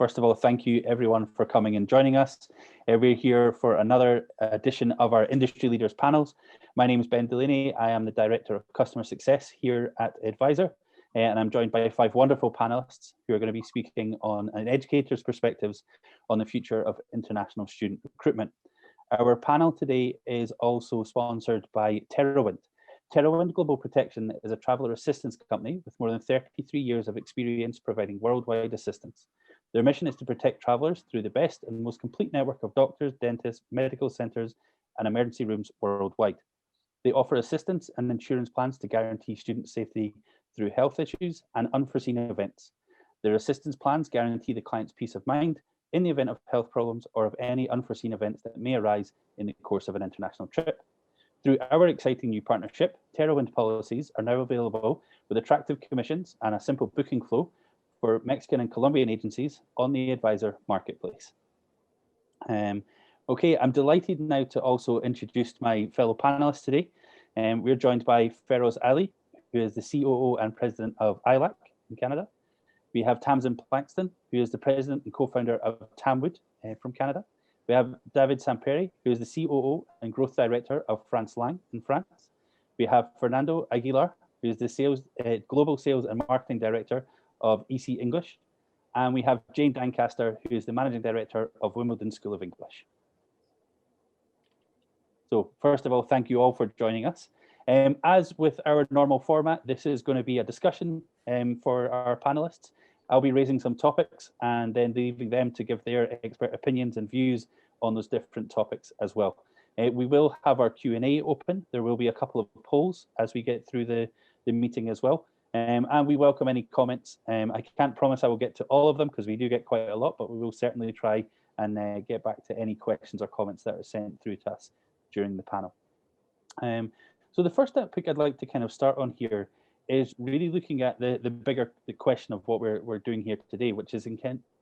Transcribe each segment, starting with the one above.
First of all, thank you everyone for coming and joining us. We're here for another edition of our Industry Leaders panels. My name is Ben Delaney. I am the Director of Customer Success here at Edvisor, and I'm joined by 5 wonderful panelists who are going to be speaking on an educator's perspectives on the future of international student recruitment. Our panel today is also sponsored by TerraWind. TerraWind Global Protection is a traveller assistance company with more than 33 years of experience providing worldwide assistance. Their mission is to protect travellers through the best and most complete network of doctors, dentists, medical centres and emergency rooms worldwide. They offer assistance and insurance plans to guarantee student safety through health issues and unforeseen events. Their assistance plans guarantee the client's peace of mind in the event of health problems or of any unforeseen events that may arise in the course of an international trip. Through our exciting new partnership, TerraWind policies are now available with attractive commissions and a simple booking flow for Mexican and Colombian agencies on the Edvisor marketplace. Okay, I'm delighted now to also introduce my fellow panelists today. We're joined by Feroz Ali, who is the COO and President of ILAC in Canada. We have Tamsin Plaxton, who is the President and co-founder of Tamwood from Canada. We have David Samperi, who is the COO and Growth Director of France Line in France. We have Fernando Aguilar, who is the Global Sales and Marketing Director of EC English. And we have Jane Dancaster, who is the Managing Director of Wimbledon School of English. So first of all, thank you all for joining us. As with our normal format, this is going to be a discussion for our panelists. I'll be raising some topics and then leaving them to give their expert opinions and views on those different topics as well. We will have our Q&A open. There will be a couple of polls as we get through the meeting as well. And we welcome any comments. I can't promise I will get to all of them because we do get quite a lot, but we will certainly try and get back to any questions or comments that are sent through to us during the panel. So the first topic I'd like to kind of start on here is really looking at the bigger question of what we're doing here today, which is in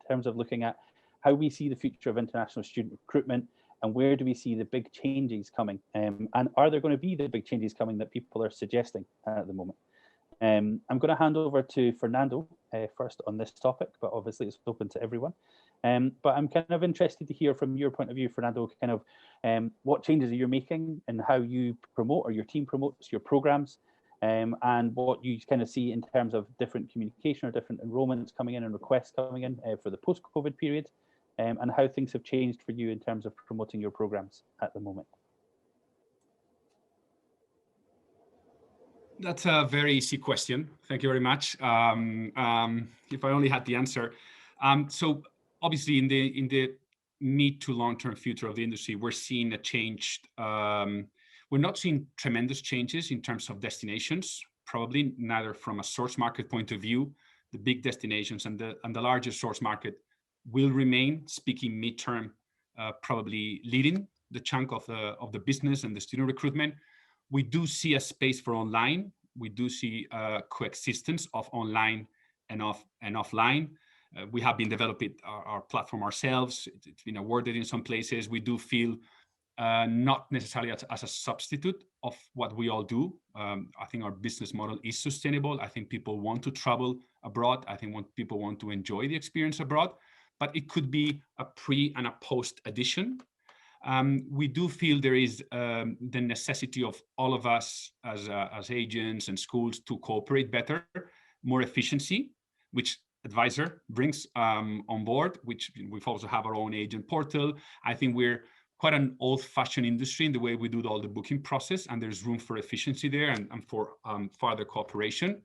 terms of looking at how we see the future of international student recruitment and where do we see the big changes coming, and are there going to be the big changes coming that people are suggesting at the moment. I'm going to hand over to Fernando first on this topic, but obviously it's open to everyone. But I'm kind of interested to hear from your point of view, Fernando, kind of what changes you're making and how you promote or your team promotes your programs, and what you kind of see in terms of different communication or different enrollments coming in and requests coming in for the post-COVID period, and how things have changed for you in terms of promoting your programs at the moment. That's a very easy question. Thank you very much. If I only had the answer. So obviously in the mid to long-term future of the industry, we're seeing a change. We're not seeing tremendous changes in terms of destinations, probably neither from a source market point of view. The big destinations and the largest source market will remain, speaking midterm, probably leading the chunk of the business and the student recruitment. We do see a space for online. We do see coexistence of online and offline. We have been developing our platform ourselves. It's been awarded in some places. We do feel not necessarily as a substitute of what we all do. I think our business model is sustainable. I think people want to travel abroad. I think people want to enjoy the experience abroad, but it could be a pre and a post edition. We do feel there is the necessity of all of us as agents and schools to cooperate better, more efficiency, which Edvisor brings on board, which we've also have our own agent portal. I think we're quite an old-fashioned industry in the way we do all the booking process, and there's room for efficiency there and for further cooperation.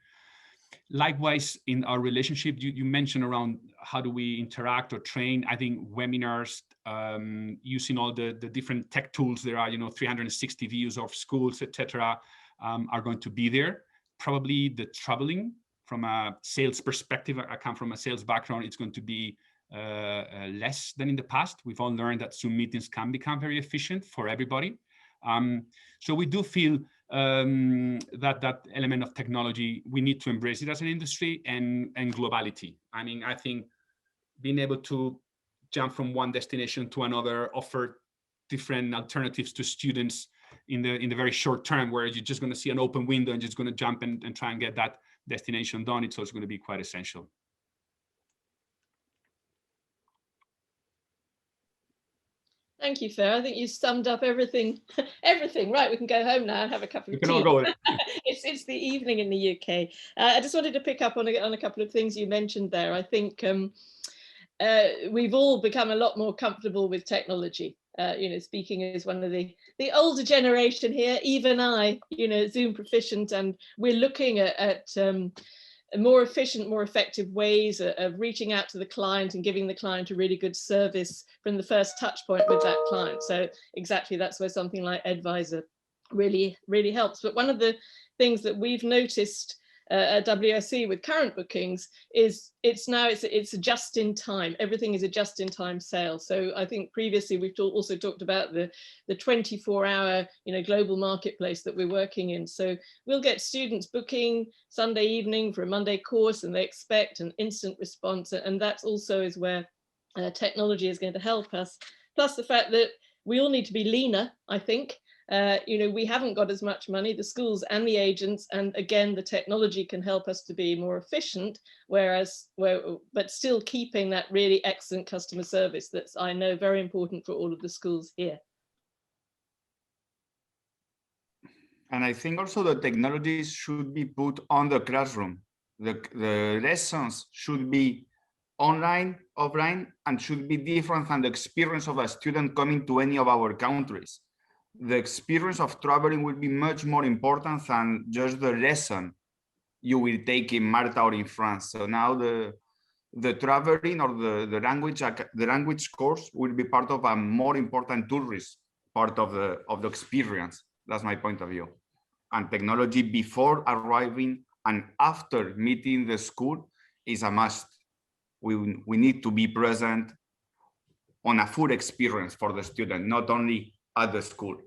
Likewise, in our relationship, you mentioned around how do we interact or train. I think webinars, using all the different tech tools there are, 360 views of schools, etc., are going to be there. Probably the traveling from a sales perspective, I come from a sales background, it's going to be less than in the past. We've all learned that Zoom meetings can become very efficient for everybody. So we do feel that element of technology, we need to embrace it as an industry, and globality. I mean, I think being able to jump from one destination to another, offer different alternatives to students in the very short term, where you're just going to see an open window and just going to jump and try and get that destination done, it's also going to be quite essential. Thank you, Fer. I think you summed up everything. Everything. Right, we can go home now and have a cup of tea. We can all go. It's the evening in the UK. I just wanted to pick up on a couple of things you mentioned there. I think we've all become a lot more comfortable with technology. Speaking as one of the older generation here, even I, Zoom proficient, and we're looking at more efficient, more effective ways of reaching out to the client and giving the client a really good service from the first touch point with that client. So exactly, that's where something like Edvisor really, really helps. But one of the things that we've noticed at WSC with current bookings is it's a just in time. Everything is a just in time sale. So I think previously we've also talked about the 24-hour global marketplace that we're working in. So we'll get students booking Sunday evening for a Monday course, and they expect an instant response, and that also is where technology is going to help us. Plus the fact that we all need to be leaner, I think. We haven't got as much money, the schools and the agents, and again, the technology can help us to be more efficient, but still keeping that really excellent customer service that's, I know, very important for all of the schools here. And I think also the technologies should be put on the classroom. The lessons should be online, offline, and should be different than the experience of a student coming to any of our countries. The experience of traveling will be much more important than just the lesson you will take in Malta or in France. So now the traveling or the language course will be part of a more important tourist part of the experience. That's my point of view. And technology before arriving and after meeting the school is a must. We need to be present on a full experience for the student, not only at the school.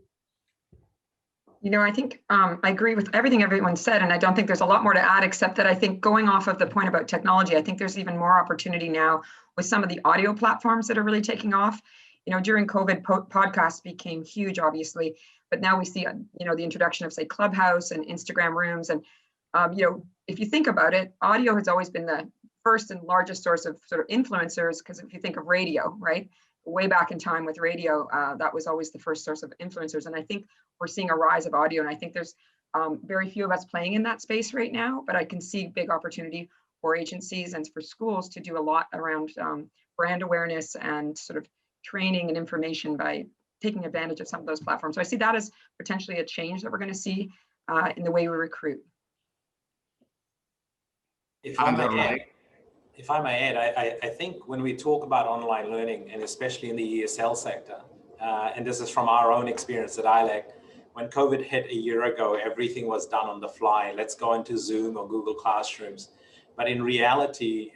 I think I agree with everything everyone said, and I don't think there's a lot more to add, except that I think going off of the point about technology, I think there's even more opportunity now with some of the audio platforms that are really taking off. During COVID, podcasts became huge, obviously, but now we see, the introduction of, say, Clubhouse and Instagram rooms. And, if you think about it, audio has always been the first and largest source of sort of influencers, because if you think of radio, right? Way back in time with radio, that was always the first source of influencers. And I think we're seeing a rise of audio. And I think there's very few of us playing in that space right now, but I can see big opportunity for agencies and for schools to do a lot around brand awareness and sort of training and information by taking advantage of some of those platforms. So I see that as potentially a change that we're going to see in the way we recruit. If I may add, I think when we talk about online learning, and especially in the ESL sector, and this is from our own experience at ILAC, when COVID hit a year ago, everything was done on the fly. Let's go into Zoom or Google Classrooms. But in reality,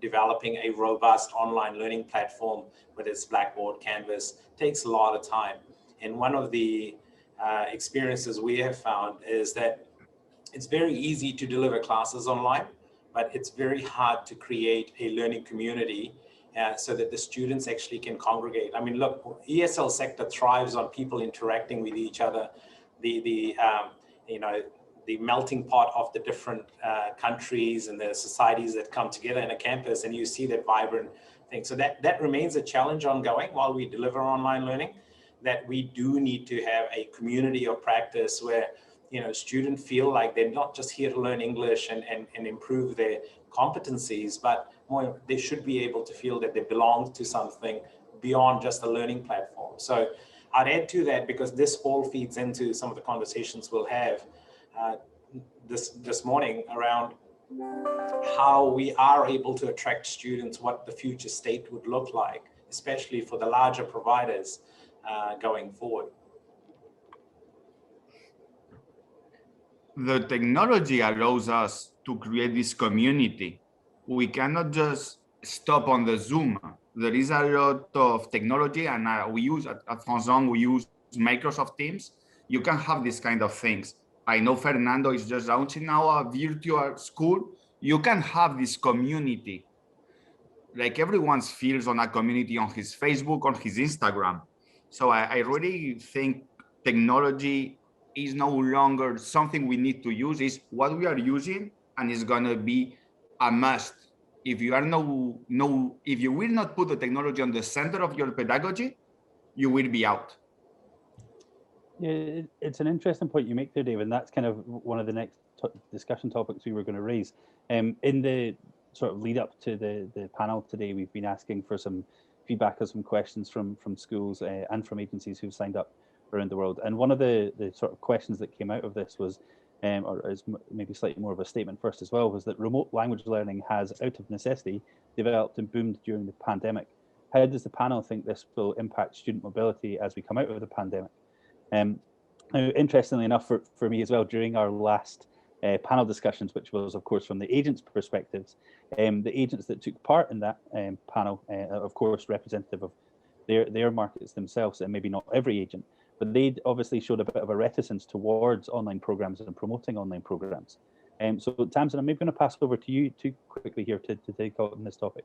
developing a robust online learning platform, whether it's Blackboard, Canvas, takes a lot of time. And one of the experiences we have found is that it's very easy to deliver classes online, but it's very hard to create a learning community so that the students actually can congregate. I mean, look, ESL sector thrives on people interacting with each other, the melting pot of the different countries and the societies that come together in a campus, and you see that vibrant thing. So that remains a challenge ongoing while we deliver online learning, that we do need to have a community of practice where students feel like they're not just here to learn English and improve their competencies, but more, they should be able to feel that they belong to something beyond just a learning platform. So I'd add to that, because this all feeds into some of the conversations we'll have this morning around how we are able to attract students, what the future state would look like, especially for the larger providers going forward. The technology allows us to create this community. We cannot just stop on the Zoom. There is a lot of technology, and we use at Foresee, we use Microsoft Teams. You can have these kind of things. I know Fernando is just launching now a virtual school. You can have this community. Like everyone feels on a community on his Facebook, on his Instagram. So I really think technology is no longer something we need to use. It's what we are using, and it's gonna be a must. If you are if you will not put the technology on the center of your pedagogy, you will be out. Yeah, it's an interesting point you make there, Dave, and that's kind of one of the next discussion topics we were going to raise. In the sort of lead up to the panel today, we've been asking for some feedback or some questions from schools and from agencies who've signed up around the world. And one of the sort of questions that came out of this was, or is maybe slightly more of a statement first as well, was that remote language learning has, out of necessity, developed and boomed during the pandemic. How does the panel think this will impact student mobility as we come out of the pandemic? Now, interestingly enough, for me as well, during our last panel discussions, which was, of course, from the agents' perspectives, the agents that took part in that panel, of course, representative of their markets themselves, and maybe not every agent, but they obviously showed a bit of a reticence towards online programs and promoting online programs. So, Tamsin, I'm maybe going to pass over to you too quickly here to take on this topic.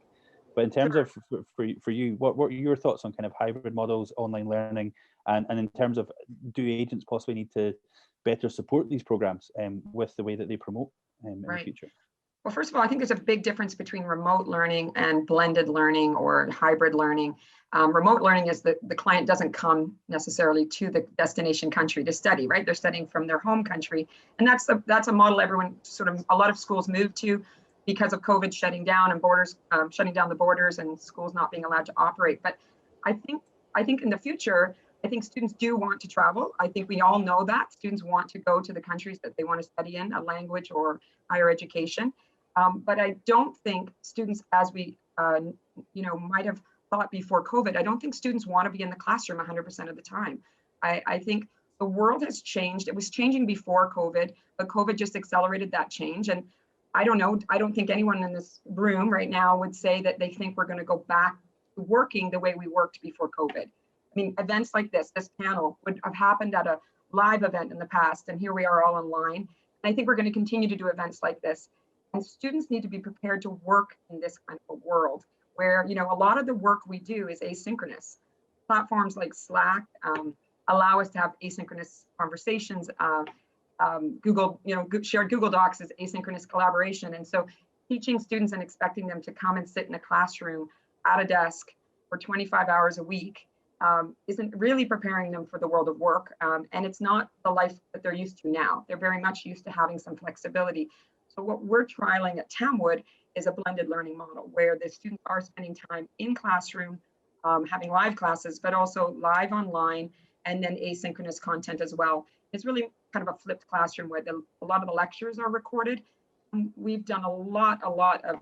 But in terms of for you, what are your thoughts on kind of hybrid models, online learning, and in terms of, do agents possibly need to better support these programs with the way that they promote in the future? Well, first of all, I think there's a big difference between remote learning and blended learning or hybrid learning. Remote learning is that the client doesn't come necessarily to the destination country to study, right? They're studying from their home country. And that's a model everyone a lot of schools moved to because of COVID shutting down and borders, shutting down the borders and schools not being allowed to operate. But I think in the future, I think students do want to travel. I think we all know that students want to go to the countries that they want to study in, a language or higher education. But I don't think students, as we might have thought before COVID, I don't think students want to be in the classroom 100% of the time. I think the world has changed. It was changing before COVID, but COVID just accelerated that change. And I don't know, I don't think anyone in this room right now would say that they think we're going to go back to working the way we worked before COVID. I mean, events like this panel would have happened at a live event in the past, and here we are all online. And I think we're going to continue to do events like this. And students need to be prepared to work in this kind of a world where, a lot of the work we do is asynchronous. Platforms like Slack allow us to have asynchronous conversations. Google, shared Google Docs is asynchronous collaboration. And so teaching students and expecting them to come and sit in a classroom at a desk for 25 hours a week isn't really preparing them for the world of work. And it's not the life that they're used to now. They're very much used to having some flexibility. So what we're trialing at Tamwood is a blended learning model where the students are spending time in classroom, having live classes, but also live online, and then asynchronous content as well. It's really kind of a flipped classroom where a lot of the lectures are recorded. We've done a lot of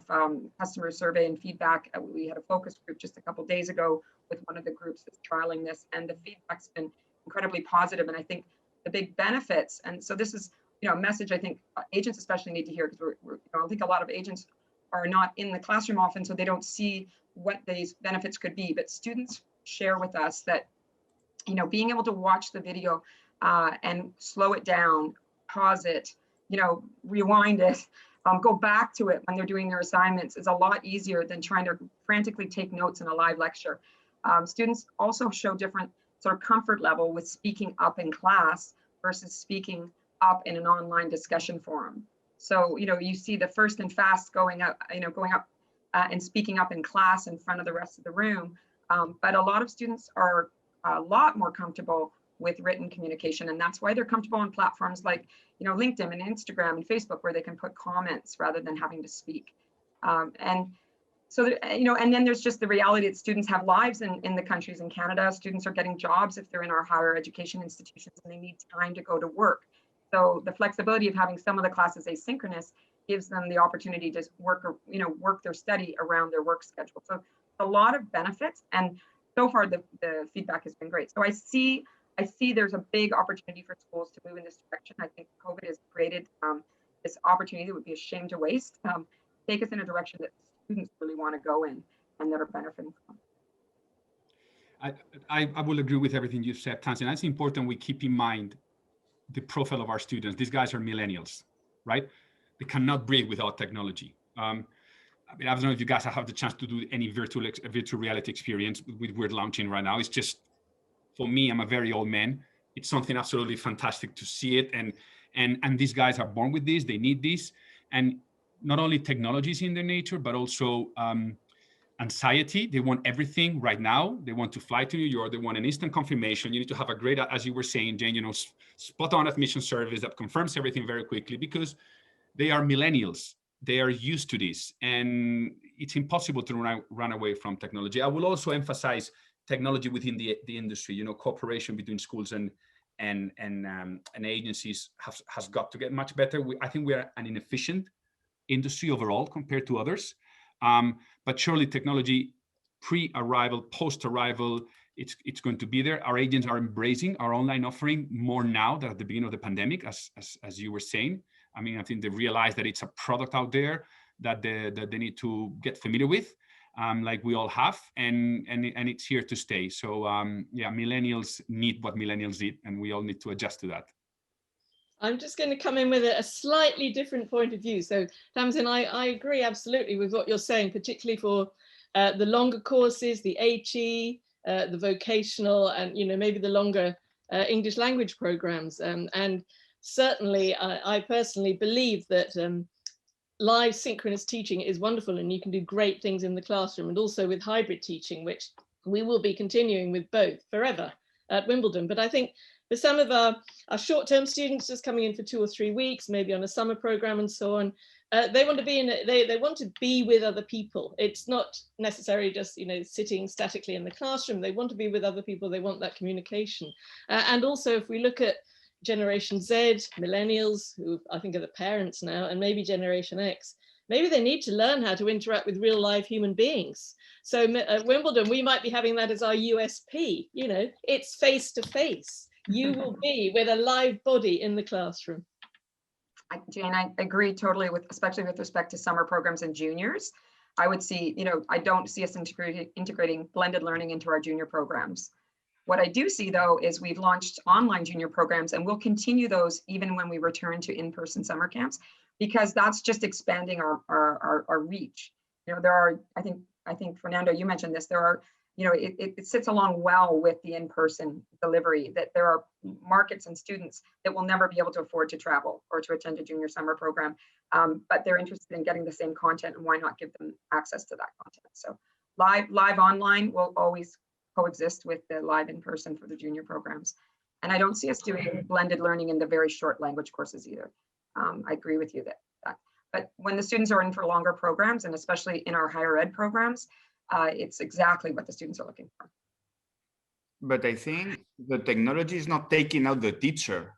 customer survey and feedback. We had a focus group just a couple of days ago with one of the groups that's trialing this, and the feedback's been incredibly positive. And I think the big benefits, and so this is a message I think agents especially need to hear, because I think a lot of agents are not in the classroom often, so they don't see what these benefits could be. But students share with us that being able to watch the video and slow it down, pause it, rewind it, go back to it when they're doing their assignments is a lot easier than trying to frantically take notes in a live lecture. Students also show different sort of comfort level with speaking up in class versus speaking up in an online discussion forum. So, you see the first and fast going up and speaking up in class in front of the rest of the room. But a lot of students are a lot more comfortable with written communication. And that's why they're comfortable on platforms like, LinkedIn and Instagram and Facebook, where they can put comments rather than having to speak. And so, and then there's just the reality that students have lives in the countries in Canada. Students are getting jobs if they're in our higher education institutions, and they need time to go to work. So the flexibility of having some of the classes asynchronous gives them the opportunity to work their study around their work schedule. So a lot of benefits, and so far the feedback has been great. So I see there's a big opportunity for schools to move in this direction. I think COVID has created this opportunity that would be a shame to waste. Take us in a direction that students really want to go in and that are benefiting from. I will agree with everything you said, Tamsin. It's important we keep in mind the profile of our students. These guys are millennials, right? They cannot breathe without technology. I don't know if you guys have the chance to do any virtual reality experience we're launching right now. It's just, for me, I'm a very old man. It's something absolutely fantastic to see it. And these guys are born with this, they need this. And not only technology is in their nature, but also anxiety. They want everything right now. They want to fly to New York. They want an instant confirmation. You need to have a great, as you were saying, Jane, spot on admission service that confirms everything very quickly, because they are millennials. They are used to this, and it's impossible to run away from technology. I will also emphasize technology within the industry. Cooperation between schools and agencies has got to get much better. I think we are an inefficient industry overall compared to others. But surely technology, pre-arrival, post-arrival, it's going to be there. Our agents are embracing our online offering more now than at the beginning of the pandemic, as you were saying. I mean, I think they realize that it's a product out there that they need to get familiar with, like we all have, and it's here to stay. So yeah, millennials need what millennials need, and we all need to adjust to that. I'm just going to come in with a slightly different point of view. So Tamsin, I agree absolutely with what you're saying, particularly for the longer courses, the HE, the vocational, and maybe the longer English language programs. And certainly, I personally believe that live synchronous teaching is wonderful, and you can do great things in the classroom, and also with hybrid teaching, which we will be continuing with both forever at Wimbledon. But I think for some of our short-term students just coming in for 2 or 3 weeks, maybe on a summer program and so on, they want to be they want to be with other people. It's not necessarily just sitting statically in the classroom. They want to be with other people. They want that communication. And also, if we look at Generation Z, millennials, who I think are the parents now, and maybe Generation X, maybe they need to learn how to interact with real live human beings. So at Wimbledon, we might be having that as our USP. It's face to face. You will be with a live body in the classroom. Jane, I agree totally especially with respect to summer programs and juniors. I would see, I don't see us integrating blended learning into our junior programs. What I do see though, is we've launched online junior programs, and we'll continue those even when we return to in-person summer camps, because that's just expanding our reach. There are, I think Fernando, you mentioned this, there are, it sits along well with the in-person delivery, that there are markets and students that will never be able to afford to travel or to attend a junior summer program, but they're interested in getting the same content, and why not give them access to that content? So live online will always coexist with the live in-person for the junior programs. And I don't see us doing blended learning in the very short language courses either. I agree with you that. But when the students are in for longer programs, and especially in our higher ed programs, it's exactly what the students are looking for. But I think the technology is not taking out the teacher.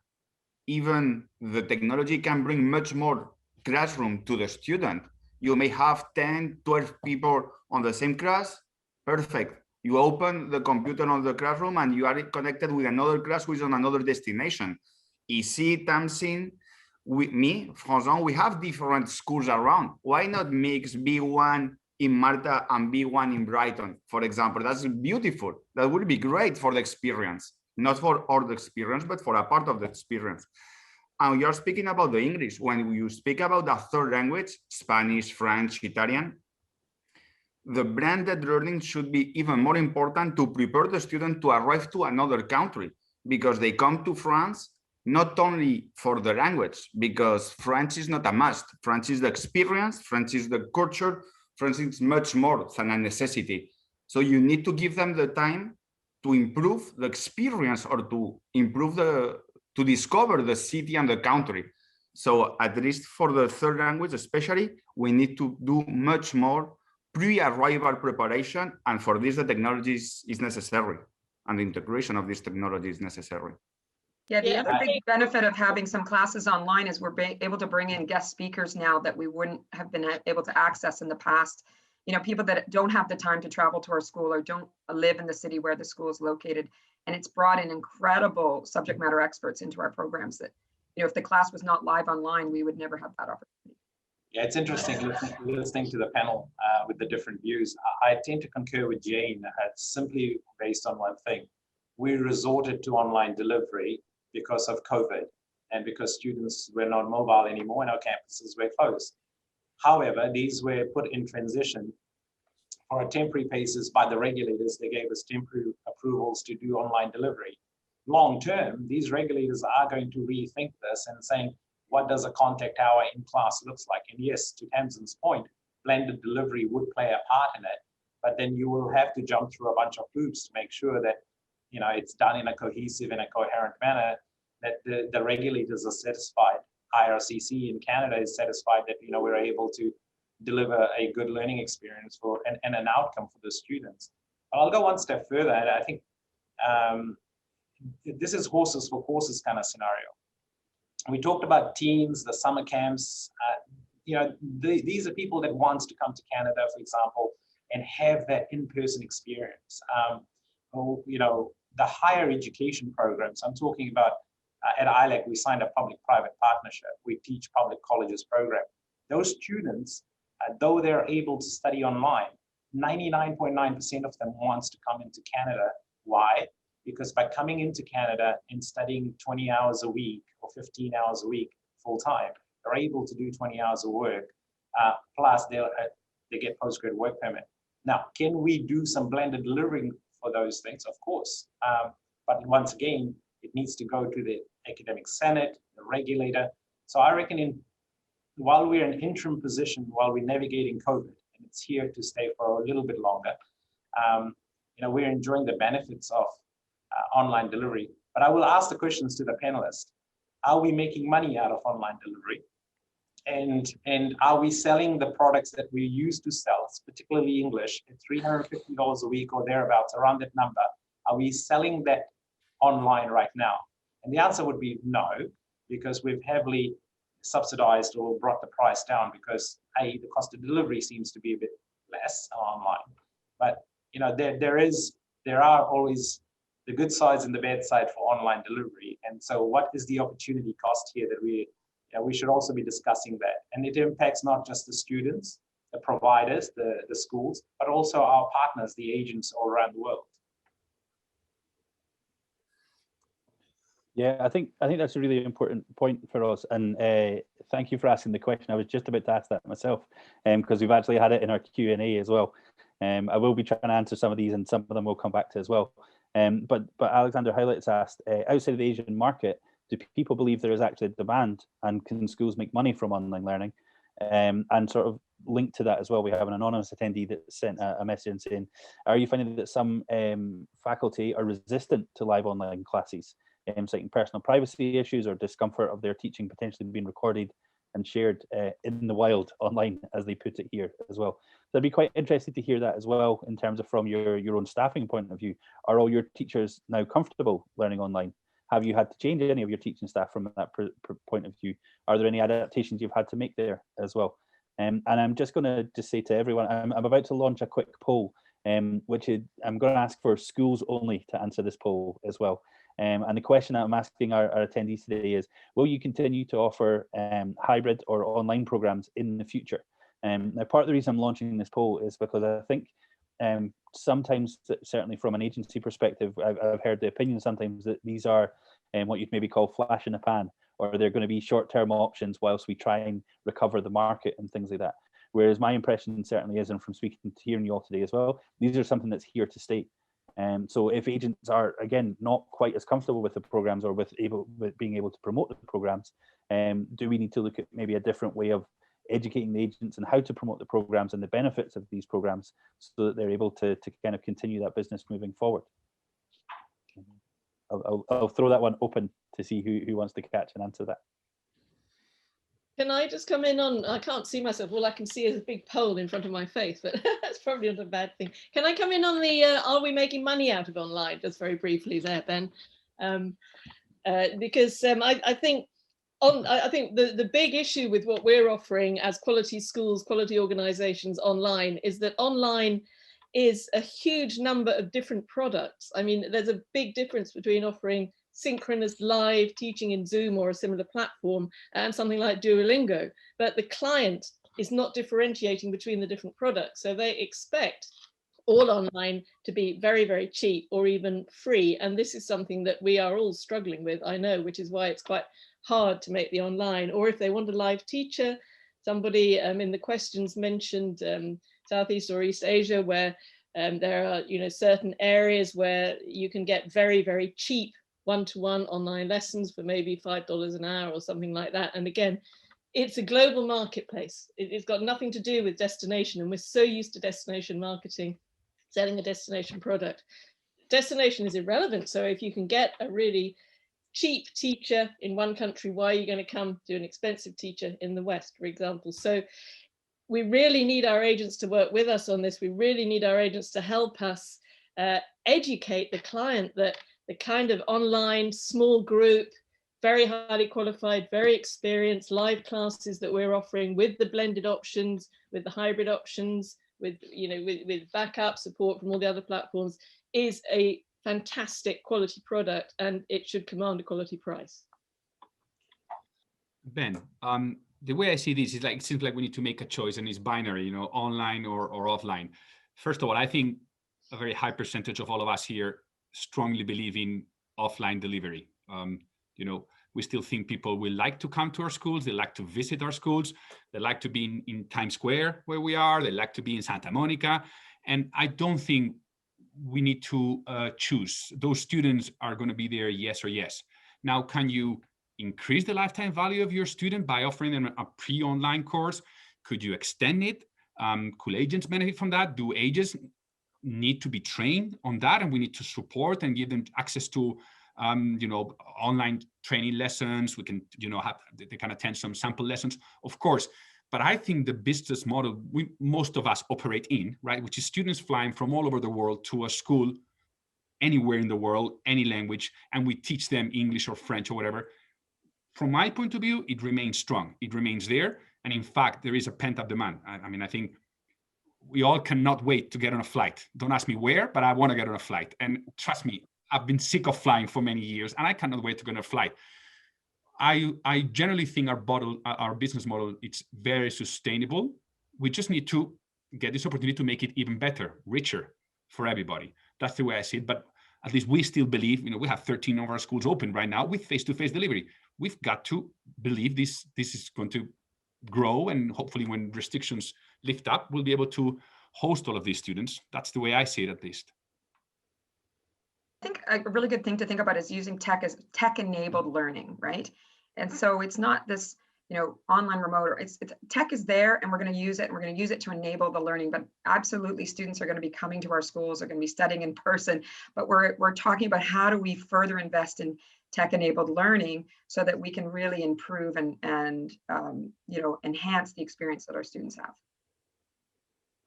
Even the technology can bring much more classroom to the student. You may have 10, 12 people on the same class. Perfect. You open the computer on the classroom and you are connected with another class who is on another destination. Ici, Tamsin, me, François, we have different schools around. Why not mix B1 in Malta and B1 in Brighton, for example? That's beautiful. That would be great for the experience, not for all the experience, but for a part of the experience. And you're speaking about the English. When you speak about the third language, Spanish, French, Italian, the blended learning should be even more important to prepare the student to arrive to another country, because they come to France not only for the language, because French is not a must. French is the experience, French is the culture, French is much more than a necessity. So you need to give them the time to improve the experience, or to improve to discover the city and the country. So at least for the third language especially, we need to do much more pre-arrival preparation, and for this the technology is necessary, and the integration of this technology is necessary. Yeah, the other big benefit of having some classes online is we're able to bring in guest speakers now that we wouldn't have been able to access in the past. People that don't have the time to travel to our school or don't live in the city where the school is located. And it's brought in incredible subject matter experts into our programs that, if the class was not live online, we would never have that opportunity. Yeah, it's interesting listening to the panel with the different views. I tend to concur with Jane, simply based on one thing. We resorted to online delivery because of COVID and because students were not mobile anymore and our campuses were closed. However, these were put in transition for a temporary basis by the regulators. They gave us temporary approvals to do online delivery. Long term, these regulators are going to rethink this and saying, what does a contact hour in class looks like? And yes, to Tamsin's point, blended delivery would play a part in it. but then you will have to jump through a bunch of hoops to make sure that, you know, it's done in a cohesive and a coherent manner, that the regulators are satisfied. IRCC in Canada is satisfied that, you know, we're able to deliver a good learning experience for and an outcome for the students. But I'll go one step further, and I think this is horses for courses kind of scenario. We talked about teams, the summer camps. You know, these are people that wants to come to Canada, for example, and have that in-person experience. You know, the higher education programs, I'm talking about at ILAC, we signed a public-private partnership. We teach public colleges program. Those students, though they're able to study online, 99.9% of them wants to come into Canada. Why? Because by coming into Canada and studying 20 hours a week or 15 hours a week full-time, they're able to do 20 hours of work, plus they get postgrad work permit. Now, can we do some blended delivering for those things? Of course. But once again, it needs to go to the academic senate, the regulator. So I reckon while we're in an interim position, while we're navigating COVID, and it's here to stay for a little bit longer, you know, we're enjoying the benefits of online delivery. But I will ask the questions to the panelists. Are we making money out of online delivery? And are we selling the products that we used to sell, particularly English, at $350 a week or thereabouts, around that number? Are we selling that online right now? And the answer would be no, because we've heavily subsidized or brought the price down because the cost of delivery seems to be a bit less online. But you know, there are always the good sides and the bad side for online delivery. And so what is the opportunity cost here that we should also be discussing that? And it impacts not just the students, the providers, the schools, but also our partners, the agents all around the world. Yeah, I think that's a really important point for us, and thank you for asking the question. I was just about to ask that myself, because we've actually had it in our Q&A as well. I will be trying to answer some of these, and some of them we'll come back to as well. But Alexander Howlett's asked, outside of the Asian market, do people believe there is actually demand, and can schools make money from online learning? And sort of linked to that as well, we have an anonymous attendee that sent a message saying, are you finding that some faculty are resistant to live online classes, citing personal privacy issues or discomfort of their teaching potentially being recorded and shared in the wild online, as they put it here as well? So I'd be quite interested to hear that as well, in terms of from your own staffing point of view. Are all your teachers now comfortable learning online? Have you had to change any of your teaching staff from that point of view? Are there any adaptations you've had to make there as well? And I'm just going to just say to everyone, I'm about to launch a quick poll, which I'm going to ask for schools only to answer this poll as well. And the question that I'm asking our attendees today is, will you continue to offer hybrid or online programs in the future? Now, part of the reason I'm launching this poll is because I think sometimes, certainly from an agency perspective, I've heard the opinion sometimes that these are what you'd maybe call flash in the pan, or they're going to be short-term options whilst we try and recover the market and things like that. Whereas my impression certainly is, and from speaking to hearing you all today as well, these are something that's here to stay. So if agents are, again, not quite as comfortable with the programs or with being able to promote the programs, do we need to look at maybe a different way of educating the agents and how to promote the programs and the benefits of these programs, so that they're able to kind of continue that business moving forward? I'll throw that one open to see who wants to catch and answer that. Can I just come in on, I can't see myself, all I can see is a big poll in front of my face, but that's probably not a bad thing. Can I come in on the, are we making money out of online, just very briefly there, Ben? Because I think the big issue with what we're offering as quality schools, quality organizations online, is that online is a huge number of different products. I mean, there's a big difference between offering synchronous live teaching in Zoom or a similar platform and something like Duolingo, but the client is not differentiating between the different products. So they expect all online to be very, very cheap or even free. And this is something that we are all struggling with, I know, which is why it's quite hard to make the online. Or if they want a live teacher, somebody in the questions mentioned Southeast or East Asia, where there are certain areas where you can get very, very cheap one-to-one online lessons for maybe $5 an hour or something like that. And again, it's a global marketplace. It's got nothing to do with destination, and we're so used to destination marketing selling a destination product. Destination is irrelevant. So if you can get a really cheap teacher in one country, why are you going to come to an expensive teacher in the West, for example? So we really need our agents to work with us on this. We really need our agents to help us educate the client that the kind of online small group, very highly qualified, very experienced live classes that we're offering with the blended options, with the hybrid options, with, you know, with backup support from all the other platforms, is a fantastic quality product, and it should command a quality price. Ben, the way I see this is like, it seems like we need to make a choice, and it's binary, you know, online or offline. First of all, I think a very high percentage of all of us here strongly believe in offline delivery. You know, we still think people will like to come to our schools, they like to visit our schools, they like to be in Times Square where we are, they like to be in Santa Monica. And I don't think we need to choose. Those students are going to be there, yes or yes. Now, can you increase the lifetime value of your student by offering them a pre-online course? Could you extend it? Could agents benefit from that? Do agents need to be trained on that, and we need to support and give them access to you know, online training lessons? We can, you know, have, they can attend some sample lessons, of course. But I think the business model most of us operate in, right, which is students flying from all over the world to a school anywhere in the world, any language, and we teach them English or French or whatever. From my point of view, it remains strong. It remains there. And in fact, there is a pent-up demand. I mean, I think we all cannot wait to get on a flight. Don't ask me where, but I want to get on a flight. And trust me, I've been sick of flying for many years, and I cannot wait to get on a flight. I generally think our business model, it's very sustainable. We just need to get this opportunity to make it even better, richer for everybody. That's the way I see it. But at least we still believe, you know, we have 13 of our schools open right now with face-to-face delivery. We've got to believe this is going to grow, and hopefully when restrictions lift up, we'll be able to host all of these students. That's the way I see it, at least. I think a really good thing to think about is using tech as tech-enabled learning, right? And so it's not this, you know, online remote, or it's tech is there, and we're going to use it, and we're going to use it to enable the learning. But absolutely, students are going to be coming to our schools, are going to be studying in person. But we're talking about how do we further invest in tech-enabled learning so that we can really improve and you know, enhance the experience that our students have.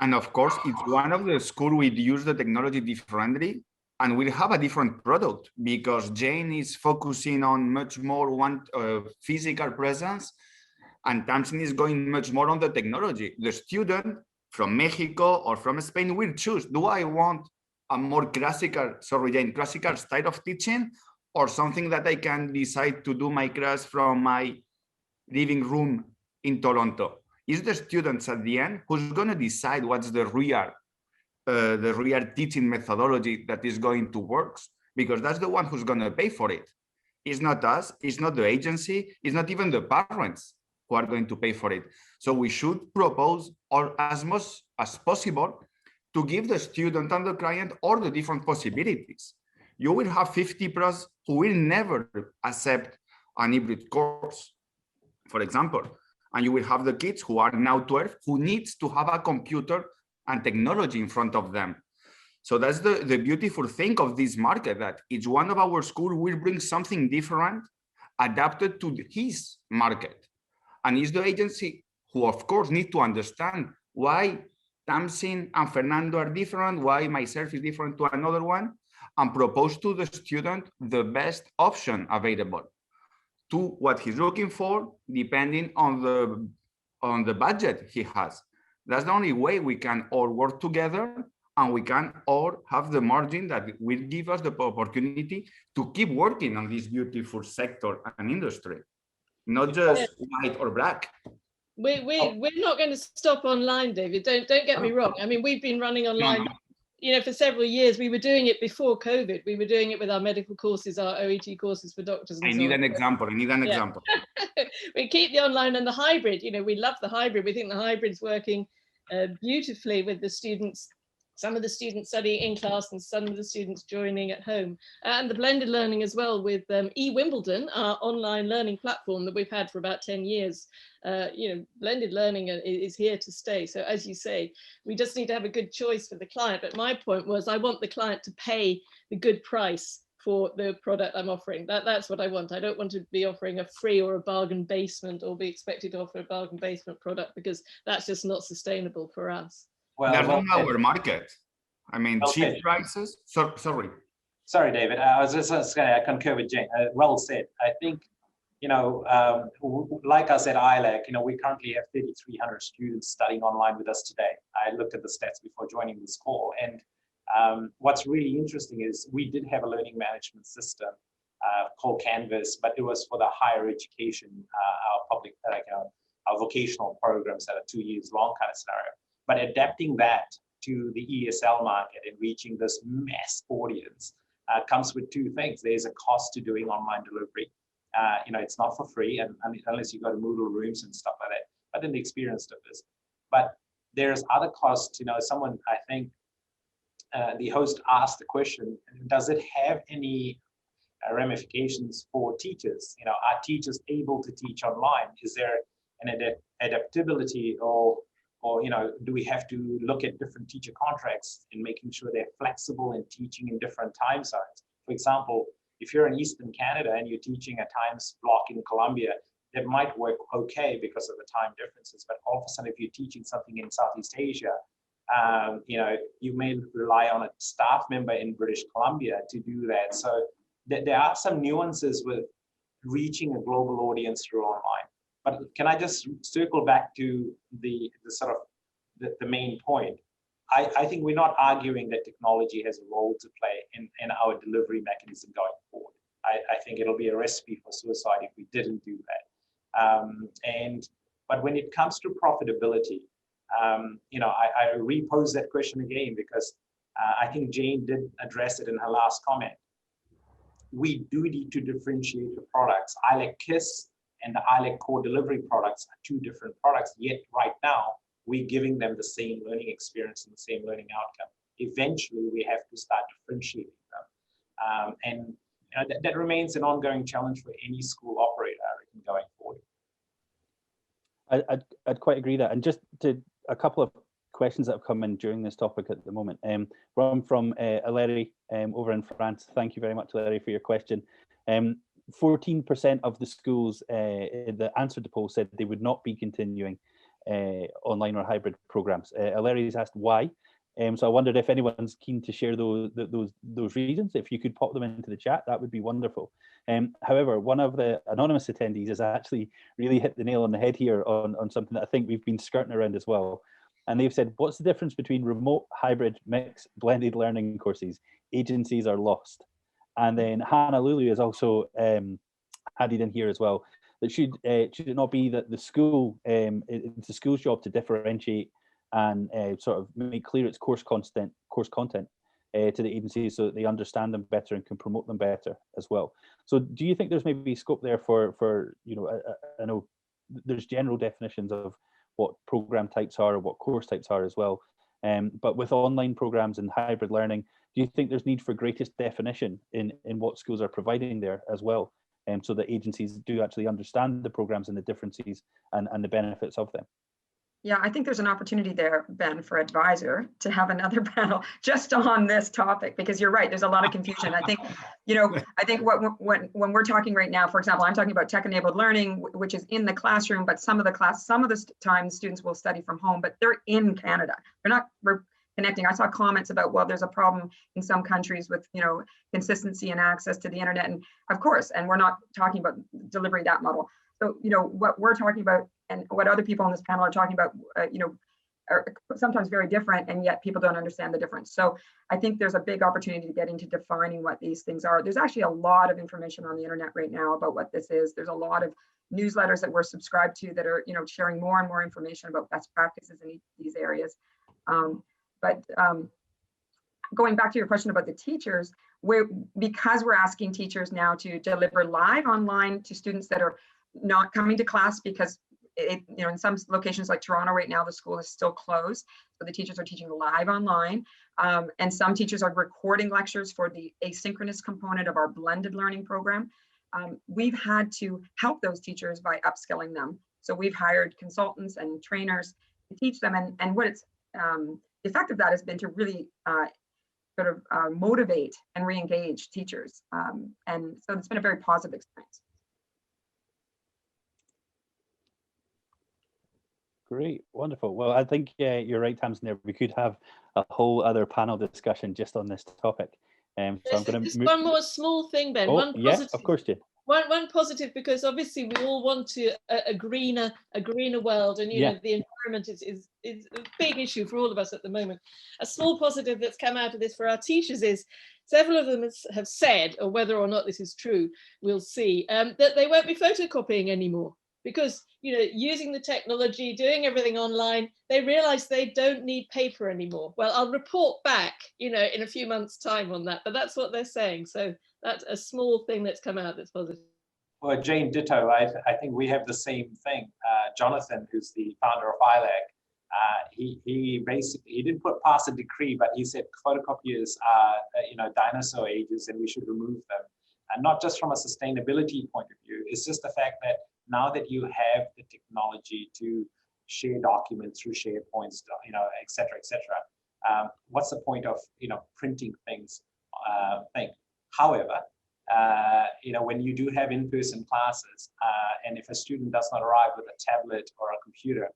And of course, if one of the school will use the technology differently, and we'll have a different product, because Jane is focusing on much more physical presence, and Tamsin is going much more on the technology. The student from Mexico or from Spain will choose, do I want a more classical style of teaching, or something that I can decide to do my class from my living room in Toronto? It's the students at the end who's going to decide what's the real teaching methodology that is going to work, because that's the one who's going to pay for it. It's not us, it's not the agency, it's not even the parents who are going to pay for it. So we should propose, or as much as possible, to give the student and the client all the different possibilities. You will have 50+ who will never accept an hybrid course, for example. And you will have the kids who are now 12 who needs to have a computer and technology in front of them. So that's the beautiful thing of this market, that each one of our schools will bring something different, adapted to his market. And it's the agency who, of course, need to understand why Tamsin and Fernando are different, why myself is different to another one, and propose to the student the best option available to what he's looking for, depending on the budget he has. That's the only way we can all work together, and we can all have the margin that will give us the opportunity to keep working on this beautiful sector and industry, not just white or black. We're not going to stop online, David. Don't get me wrong. I mean, we've been running online, you know, for several years. We were doing it before COVID. We were doing it with our medical courses, our OET courses for doctors. And I need an example. We keep the online and the hybrid. You know, we love the hybrid. We think the hybrid's working beautifully with the students some of the students studying in class and some of the students joining at home. And the blended learning as well with eWimbledon, our online learning platform that we've had for about 10 years. Blended learning is here to stay. So as you say, we just need to have a good choice for the client. But my point was, I want the client to pay the good price for the product I'm offering. That's what I want. I don't want to be offering a free or a bargain basement, or be expected to offer a bargain basement product, because that's just not sustainable for us. Well, that's not our market. I mean, cheap prices. Sorry. Sorry, David. I was just going to concur with Jane. Well said. I think, like us at ILAC, we currently have 3,300 students studying online with us today. I looked at the stats before joining this call, and what's really interesting is we did have a learning management system called Canvas, but it was for the higher education, our vocational programs that are 2 years long kind of scenario. But adapting that to the ESL market and reaching this mass audience comes with two things. There's a cost to doing online delivery. It's not for free, and unless you go to Moodle rooms and stuff like that, but then the experience differs. But there's other costs. Someone, I think, the host asked the question, does it have any ramifications for teachers? Are teachers able to teach online? Is there an adaptability, or do we have to look at different teacher contracts and making sure they're flexible in teaching in different time zones? For example, if you're in Eastern Canada and you're teaching a times block in Colombia, that might work okay because of the time differences. But all of a sudden, if you're teaching something in Southeast Asia, you may rely on a staff member in British Columbia to do that. So there are some nuances with reaching a global audience through online. But can I just circle back to the main point? I think we're not arguing that technology has a role to play in our delivery mechanism going forward. I think it'll be a recipe for suicide if we didn't do that. But when it comes to profitability, I repose that question again, because I think Jane did address it in her last comment. We do need to differentiate the products. ILAC KISS and the ILAC core delivery products are two different products, yet right now we're giving them the same learning experience and the same learning outcome. Eventually we have to start differentiating them. And that remains an ongoing challenge for any school operator, I reckon, going forward. I'd quite agree that. And just to a couple of questions that have come in during this topic at the moment. One from Larry over in France. Thank you very much, Larry, for your question. 14% of the schools that answered the poll said they would not be continuing online or hybrid programs. Larry's asked why. So I wondered if anyone's keen to share those reasons. If you could pop them into the chat, that would be wonderful. However, one of the anonymous attendees has actually really hit the nail on the head here on something that I think we've been skirting around as well. And they've said, what's the difference between remote, hybrid, mixed, blended learning courses? Agencies are lost. And then Hannah Lulu has also added in here as well, that should it not be that the school, it's the school's job to differentiate and sort of make clear its course content to the agencies so that they understand them better and can promote them better as well. So do you think there's maybe scope there for I know there's general definitions of what program types are or what course types are as well, but with online programs and hybrid learning, do you think there's need for greatest definition in what schools are providing there as well, so that agencies do actually understand the programs and the differences and the benefits of them? Yeah, I think there's an opportunity there, Ben, for Edvisor to have another panel just on this topic, because you're right, there's a lot of confusion. I think, when we're talking right now, for example, I'm talking about tech-enabled learning, which is in the classroom, but some of the time students will study from home, but they're in Canada. We're connecting. I saw comments about, well, there's a problem in some countries with, consistency and access to the internet. And of course, and we're not talking about delivering that model. So, what we're talking about and what other people on this panel are talking about, are sometimes very different, and yet people don't understand the difference. So I think there's a big opportunity to get into defining what these things are. There's actually a lot of information on the internet right now about what this is. There's a lot of newsletters that we're subscribed to that are, sharing more and more information about best practices in these areas. Going back to your question about the teachers, because we're asking teachers now to deliver live online to students that are not coming to class because in some locations like Toronto right now, the school is still closed. So the teachers are teaching live online. And some teachers are recording lectures for the asynchronous component of our blended learning program. We've had to help those teachers by upskilling them. So we've hired consultants and trainers to teach them. And what it's, the effect of that has been to really motivate and re-engage teachers. And so it's been a very positive experience. Great, wonderful. Well, I think you're right, Tamsin, there. We could have a whole other panel discussion just on this topic. So I'm going to one more small thing, Ben. Oh, one positive, yeah, of course, Jane. One positive, because obviously we all want to a greener world, and you know the environment is a big issue for all of us at the moment. A small positive that's come out of this for our teachers is several of them have said, or whether or not this is true, we'll see, that they won't be photocopying anymore. Because, you know, using the technology, doing everything online, they realize they don't need paper anymore. Well, I'll report back, you know, in a few months' time on that, but that's what they're saying. So that's a small thing that's come out that's positive. Well, Jane, ditto. I think we have the same thing. Jonathan, who's the founder of ILAC, he didn't put pass a decree, but he said photocopiers are, dinosaur ages, and we should remove them. And not just from a sustainability point of view, it's just the fact that now that you have the technology to share documents through SharePoints, et cetera, what's the point of, printing things? However, when you do have in-person classes, and if a student does not arrive with a tablet or a computer,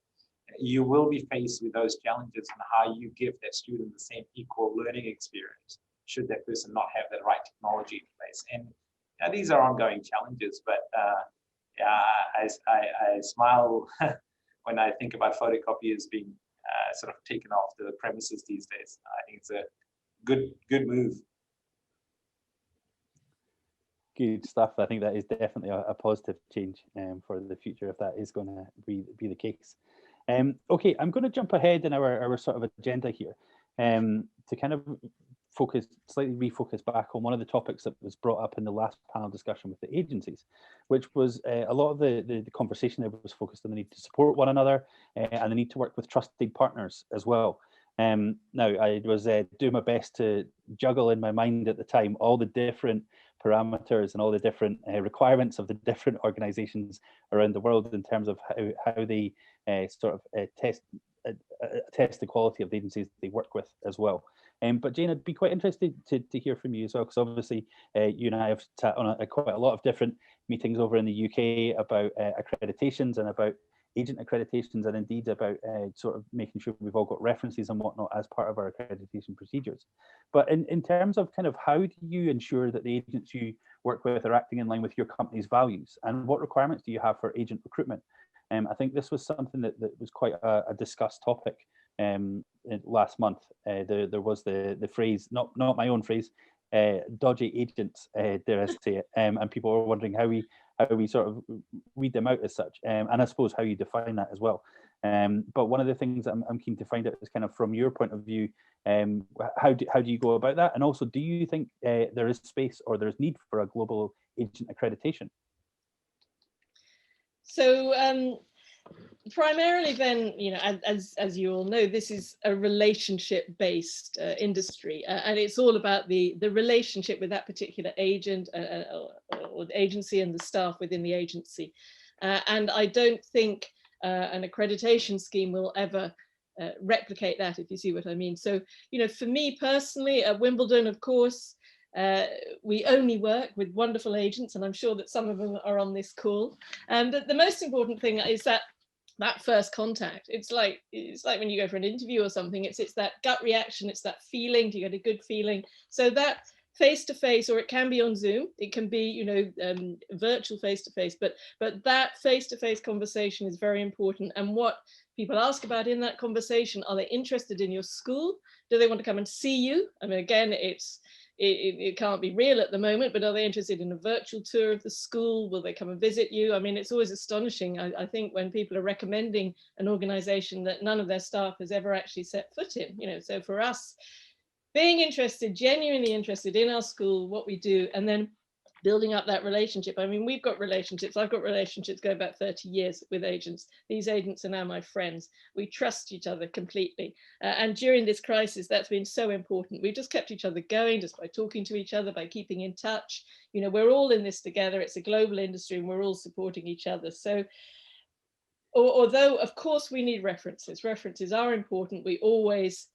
you will be faced with those challenges on how you give that student the same equal learning experience, should that person not have the right technology in place. And these are ongoing challenges, but I smile when I think about photocopiers being sort of taken off the premises these days. I think it's a good move. Good stuff. I think that is definitely a positive change for the future, if that is going to be the case. Okay, I'm going to jump ahead in our sort of agenda here to kind of slightly refocus back on one of the topics that was brought up in the last panel discussion with the agencies, which was a lot of the conversation there was focused on the need to support one another and the need to work with trusted partners as well. Now, I was doing my best to juggle in my mind at the time all the different parameters and all the different requirements of the different organizations around the world in terms of how they test the quality of the agencies they work with as well. But Jane, I'd be quite interested to hear from you as well, because obviously you and I have sat on quite a lot of different meetings over in the UK about accreditations and about agent accreditations, and indeed about sort of making sure we've all got references and whatnot as part of our accreditation procedures. But in terms of kind of how do you ensure that the agents you work with are acting in line with your company's values, and what requirements do you have for agent recruitment? I think this was something that was quite a discussed topic last month. There was the phrase, not my own phrase, dodgy agents, dare I say it, and people were wondering how we sort of weed them out as such, and I suppose how you define that as well. But one of the things that I'm keen to find out is kind of from your point of view, how do you go about that, and also do you think there is space or there's need for a global agent accreditation? So primarily then, as you all know, this is a relationship-based industry, and it's all about the relationship with that particular agent or the agency and the staff within the agency. And I don't think an accreditation scheme will ever replicate that, if you see what I mean. So, for me personally, at Wimbledon, of course, we only work with wonderful agents, and I'm sure that some of them are on this call. And the most important thing is that first contact. It's like when you go for an interview or something, it's that gut reaction, it's that feeling, you get a good feeling. So that face-to-face, or it can be on Zoom, it can be, virtual face-to-face, but that face-to-face conversation is very important. And what people ask about in that conversation, are they interested in your school? Do they want to come and see you? I mean, again, it can't be real at the moment, but are they interested in a virtual tour of the school? Will they come and visit you? I mean, it's always astonishing, I think, when people are recommending an organization that none of their staff has ever actually set foot in. So for us, being interested, genuinely interested in our school, what we do, and then building up that relationship. I mean, we've got relationships. I've got relationships going back 30 years with agents. These agents are now my friends. We trust each other completely. And during this crisis, that's been so important. We've just kept each other going just by talking to each other, by keeping in touch. You know, we're all in this together. It's a global industry and we're all supporting each other. So although, of course, we need references. References are important. We always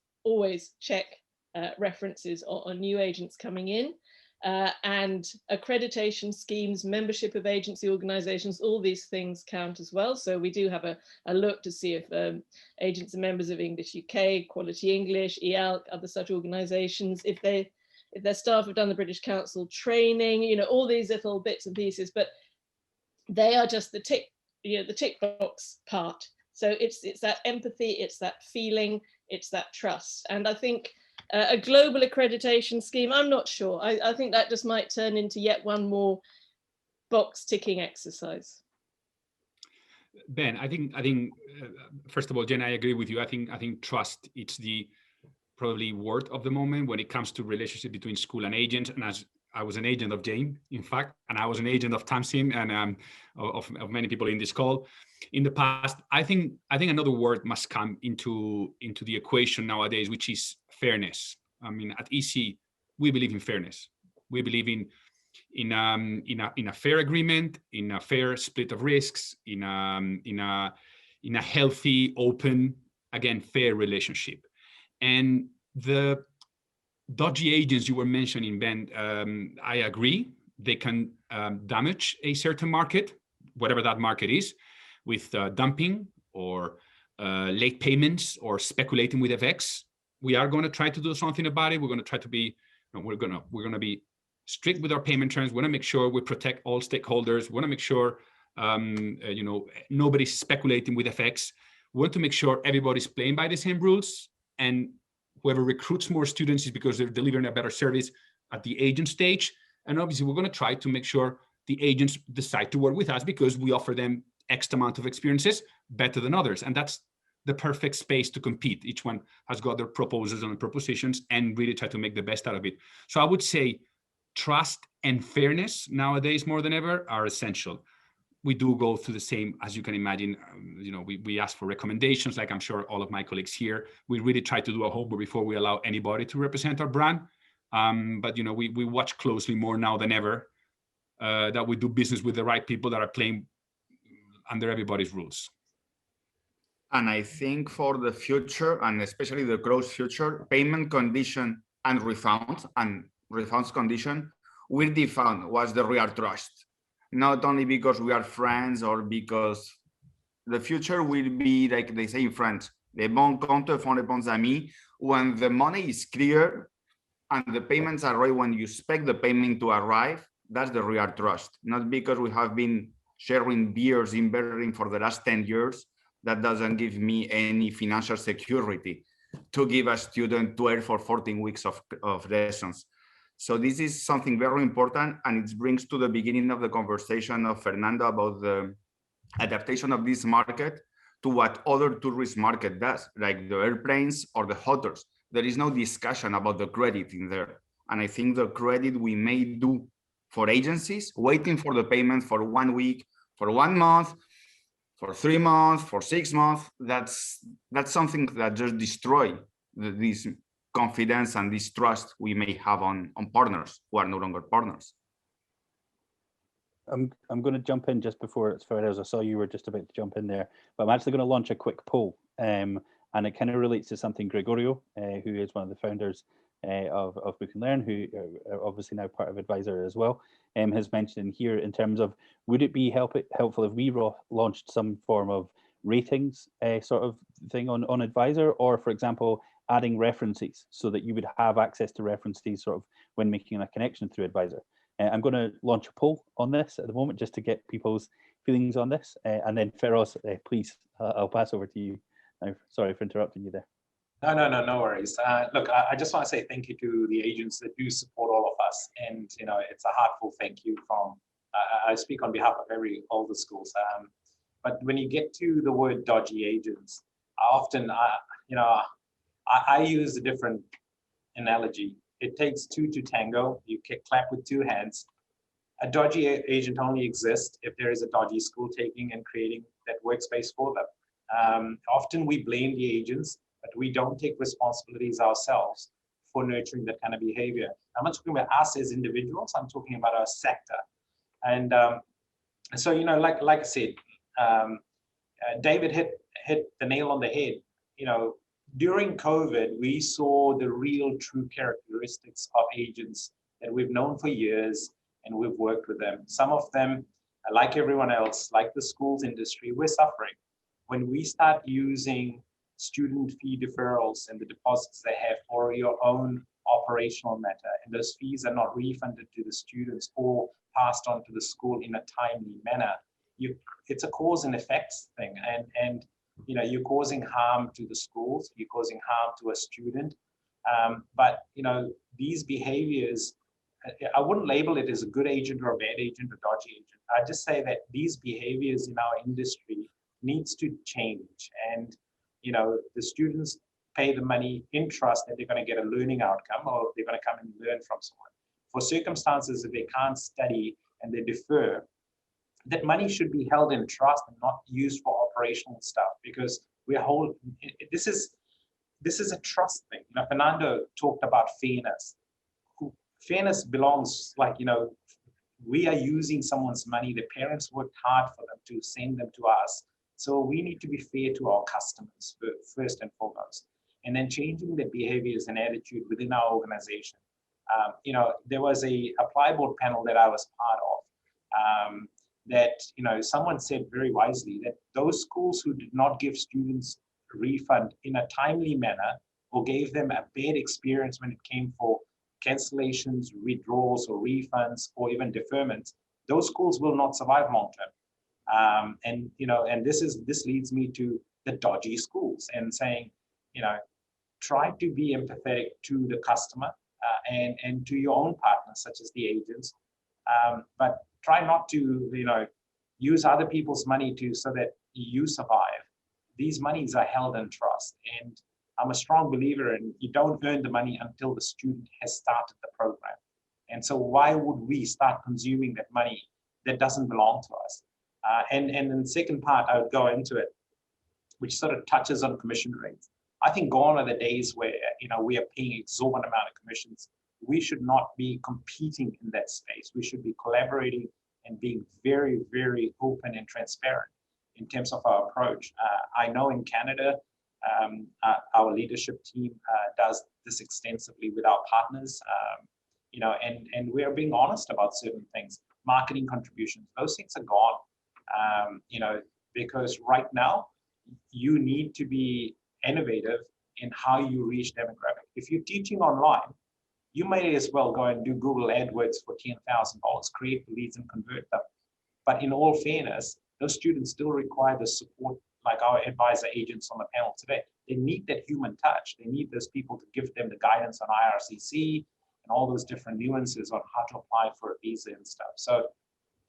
check references on new agents coming in. And accreditation schemes, membership of agency organizations, all these things count as well. So we do have a look to see if agents are members of English UK, Quality English, EALC, other such organizations, if their staff have done the British Council training, you know, all these little bits and pieces, but they are just the tick box part. So it's that empathy, it's that feeling, it's that trust. And I think a global accreditation scheme, I'm not sure. I think that just might turn into yet one more box ticking exercise. Ben, I think first of all, Jen, I agree with you. I think trust, it's the probably word of the moment when it comes to relationship between school and agent. And as I was an agent of Jane, in fact, and I was an agent of Tamsin and of many people in this call in the past. I think another word must come into the equation nowadays, which is fairness. I mean, at EC, we believe in fairness. We believe in a fair agreement, in a fair split of risks, in a healthy, open, again, fair relationship. And the dodgy agents you were mentioning, Ben, I agree. They can damage a certain market, whatever that market is, with dumping or late payments or speculating with FX. We are going to try to do something about it. We're going to try to be, we're going to be strict with our payment terms. We want to make sure we protect all stakeholders. We want to make sure nobody's speculating with FX. We want to make sure everybody's playing by the same rules, and whoever recruits more students is because they're delivering a better service at the agent stage. And obviously, we're going to try to make sure the agents decide to work with us because we offer them X amount of experiences better than others. And that's the perfect space to compete. Each one has got their proposals and propositions and really try to make the best out of it. So I would say trust and fairness nowadays more than ever are essential. We do go through the same, as you can imagine, we ask for recommendations, like I'm sure all of my colleagues here. We really try to do a homework before we allow anybody to represent our brand. But we watch closely more now than ever that we do business with the right people that are playing under everybody's rules. And I think for the future, and especially the growth future, payment condition and refunds condition will define what's the real trust. Not only because we are friends or because the future will be, like they say in French, les bons comptes font les bons amis. When the money is clear and the payments are right, when you expect the payment to arrive, that's the real trust. Not because we have been sharing beers in Berlin for the last 10 years. That doesn't give me any financial security to give a student 12 or 14 weeks of lessons. So this is something very important, and it brings to the beginning of the conversation of Fernando about the adaptation of this market to what other tourist market does, like the airplanes or the hotels. There is no discussion about the credit in there. And I think the credit we may do for agencies, waiting for the payment for 1 week, for 1 month, for 3 months, for 6 months, that's something that just destroys this confidence and this trust we may have on partners who are no longer partners. I'm going to jump in just before it's fair, as I saw you were just about to jump in there, but I'm actually going to launch a quick poll, and it kind of relates to something Gregorio, who is one of the founders of Book and Learn, who are obviously now part of Edvisor as well, has mentioned here in terms of, would it be helpful if we launched some form of ratings sort of thing on Edvisor, or for example, adding references so that you would have access to references sort of when making a connection through Edvisor. I'm going to launch a poll on this at the moment just to get people's feelings on this, and then Feroz, please, I'll pass over to you. Sorry for interrupting you there. No worries. Look, I just want to say thank you to the agents that do support all of us, and it's a heartfelt thank you from. I speak on behalf of all the schools. But when you get to the word dodgy agents, I use a different analogy. It takes two to tango. You can clap with 2 hands. A dodgy agent only exists if there is a dodgy school taking and creating that workspace for them. Often we blame the agents, but we don't take responsibilities ourselves for nurturing that kind of behavior. I'm not talking about us as individuals, I'm talking about our sector. And so, you know, like I said, David hit the nail on the head. You know, during COVID, we saw the real true characteristics of agents that we've known for years, and we've worked with them. Some of them, like everyone else, like the schools industry, we're suffering. When we start using student fee deferrals and the deposits they have for your own operational matter, and those fees are not refunded to the students or passed on to the school in a timely manner, it's a cause and effects thing. And you know, you're causing harm to the schools, you're causing harm to a student. But you know, these behaviors, I wouldn't label it as a good agent or a bad agent or dodgy agent. I just say that these behaviors in our industry needs to change. And you know, the students pay the money in trust that they're going to get a learning outcome, or they're going to come and learn from someone. For circumstances that they can't study and they defer, that money should be held in trust and not used for operational stuff, because this is a trust thing. You know, Fernando talked about fairness. Fairness belongs, like, you know, we are using someone's money. The parents worked hard for them to send them to us. So we need to be fair to our customers first and foremost, and then changing the behaviors and attitude within our organization. You know, there was a apply board panel that I was part of, that, you know, someone said very wisely that those schools who did not give students a refund in a timely manner, or gave them a bad experience when it came for cancellations, withdrawals, or refunds, or even deferments, those schools will not survive long term. And you know, and this leads me to the dodgy schools and saying, you know, try to be empathetic to the customer and to your own partners, such as the agents, but try not to, you know, use other people's money so that you survive. These monies are held in trust, and I'm a strong believer in you don't earn the money until the student has started the program. And so why would we start consuming that money that doesn't belong to us? And in the second part, I would go into it, which sort of touches on commission rates. I think gone are the days where, you know, we are paying exorbitant amount of commissions. We should not be competing in that space. We should be collaborating and being very, very open and transparent in terms of our approach. I know in Canada, our leadership team does this extensively with our partners, you know, and we are being honest about certain things. Marketing contributions, those things are gone, you know, because right now you need to be innovative in how you reach demographic. If you're teaching online, you may as well go and do Google AdWords for $10,000, create leads and convert them. But in all fairness, those students still require the support, like our advisor agents on the panel today. They need that human touch. They need those people to give them the guidance on IRCC and all those different nuances on how to apply for a visa and stuff. So,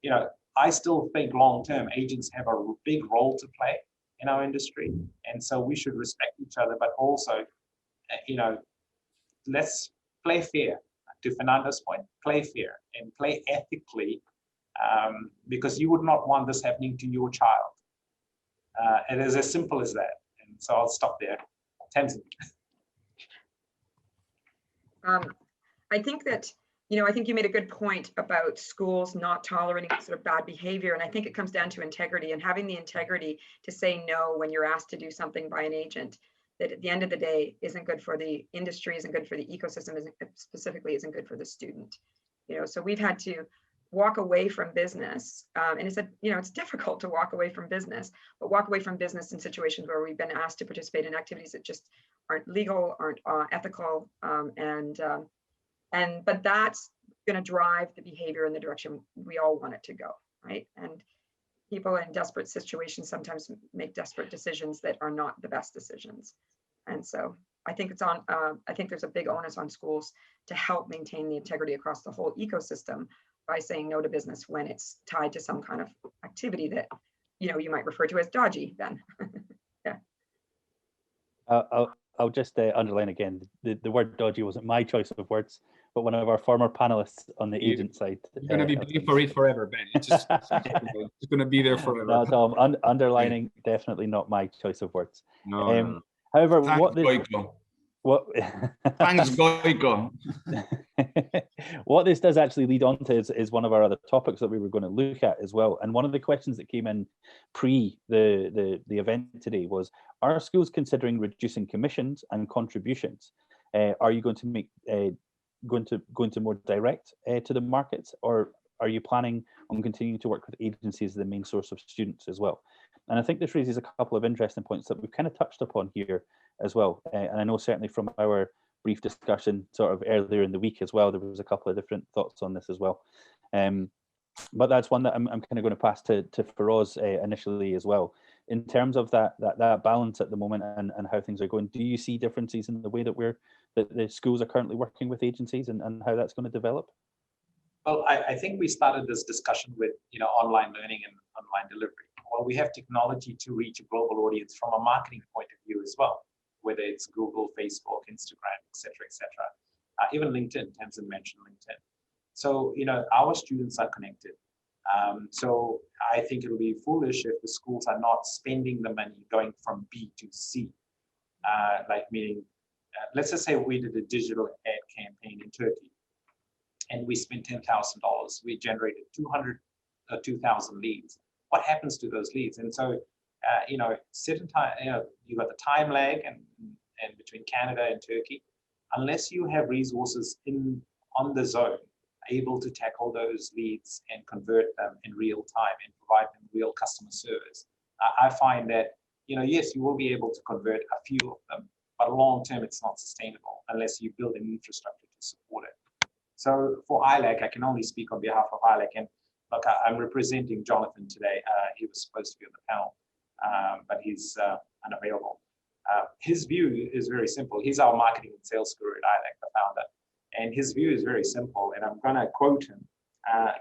you know, I still think long-term agents have a big role to play in our industry. And so we should respect each other, but also, you know, let's play fair. To Fernando's point, play fair and play ethically, because you would not want this happening to your child. It is as simple as that. And so I'll stop there. Tamsin. I think that, you know, I think you made a good point about schools not tolerating sort of bad behavior. And I think it comes down to integrity and having the integrity to say no when you're asked to do something by an agent that at the end of the day isn't good for the industry, isn't good for the ecosystem, specifically isn't good for the student. You know, so we've had to walk away from business. And it's it's difficult to walk away from business, but walk away from business in situations where we've been asked to participate in activities that just aren't legal, aren't ethical, but that's going to drive the behavior in the direction we all want it to go, right? And people in desperate situations sometimes make desperate decisions that are not the best decisions. And so I think I think there's a big onus on schools to help maintain the integrity across the whole ecosystem by saying no to business when it's tied to some kind of activity that, you know, you might refer to as dodgy then. Yeah. I'll just underline again, the word dodgy wasn't my choice of words, but one of our former panelists on the agent side. You're going to be paying for it forever, Ben. It's just it's going to be there forever. No, Tom, underlining definitely not my choice of words. No. However, Thanks, Goiko. What this does actually lead on to is one of our other topics that we were going to look at as well. And one of the questions that came in pre the event today was, are schools considering reducing commissions and contributions? Are you going to make going to more direct to the markets, or are you planning on continuing to work with agencies as the main source of students as well? And I think this raises a couple of interesting points that we've kind of touched upon here as well. And I know certainly from our brief discussion sort of earlier in the week as well, there was a couple of different thoughts on this as well. But that's one that I'm kind of going to pass to Feroz initially as well. In terms of that balance at the moment and how things are going, do you see differences in the way that the schools are currently working with agencies and how that's going to develop? Well, I think we started this discussion with online learning and online delivery. Well, we have technology to reach a global audience from a marketing point of view as well, whether it's Google, Facebook, Instagram, etc., etc. Even LinkedIn. Tamsin mentioned LinkedIn. So our students are connected. So I think it'll be foolish if the schools are not spending the money going from B to C. Like meaning, let's just say we did a digital ad campaign in Turkey, and we spent $10,000. We generated 2,000 leads. What happens to those leads? And so, certain time, you've got the time lag and between Canada and Turkey. Unless you have resources on the zone able to tackle those leads and convert them in real time and provide them real customer service, I find that yes, you will be able to convert a few of them, but long term it's not sustainable unless you build an infrastructure to support it. So for ILAC, I can only speak on behalf of ILAC, and look, I'm representing Jonathan today. He was supposed to be on the panel, but he's unavailable. His view is very simple. He's our marketing and sales guru at ILAC, the founder, and his view is very simple. And I'm going to quote him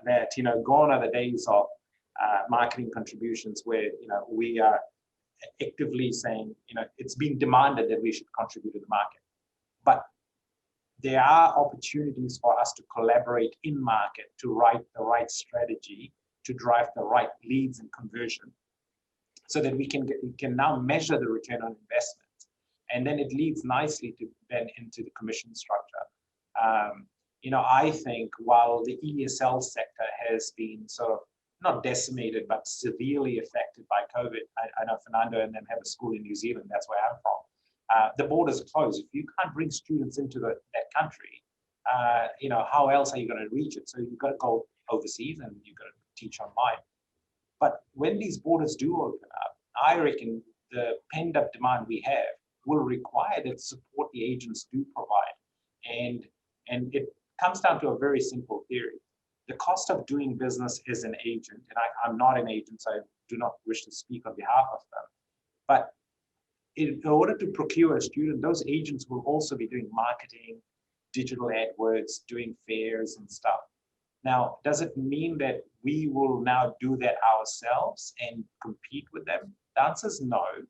that gone are the days of marketing contributions where we are actively saying it's being demanded that we should contribute to the market, but there are opportunities for us to collaborate in market to write the right strategy to drive the right leads and conversion, so that we can now measure the return on investment, and then it leads nicely to then into the commission structure. I think while the ESL sector has been sort of not decimated but severely affected by COVID, I know Fernando and them have a school in New Zealand. That's where I'm from. The borders closed. If you can't bring students into that country, how else are you going to reach it? So you've got to go overseas and you've got to teach online. But when these borders do open up, I reckon the pent-up demand we have will require that support the agents do provide. And it comes down to a very simple theory. The cost of doing business as an agent, and I'm not an agent, so I do not wish to speak on behalf of them, but in order to procure a student, those agents will also be doing marketing, digital AdWords, doing fairs and stuff. Now, does it mean that we will now do that ourselves and compete with them? The answer is no.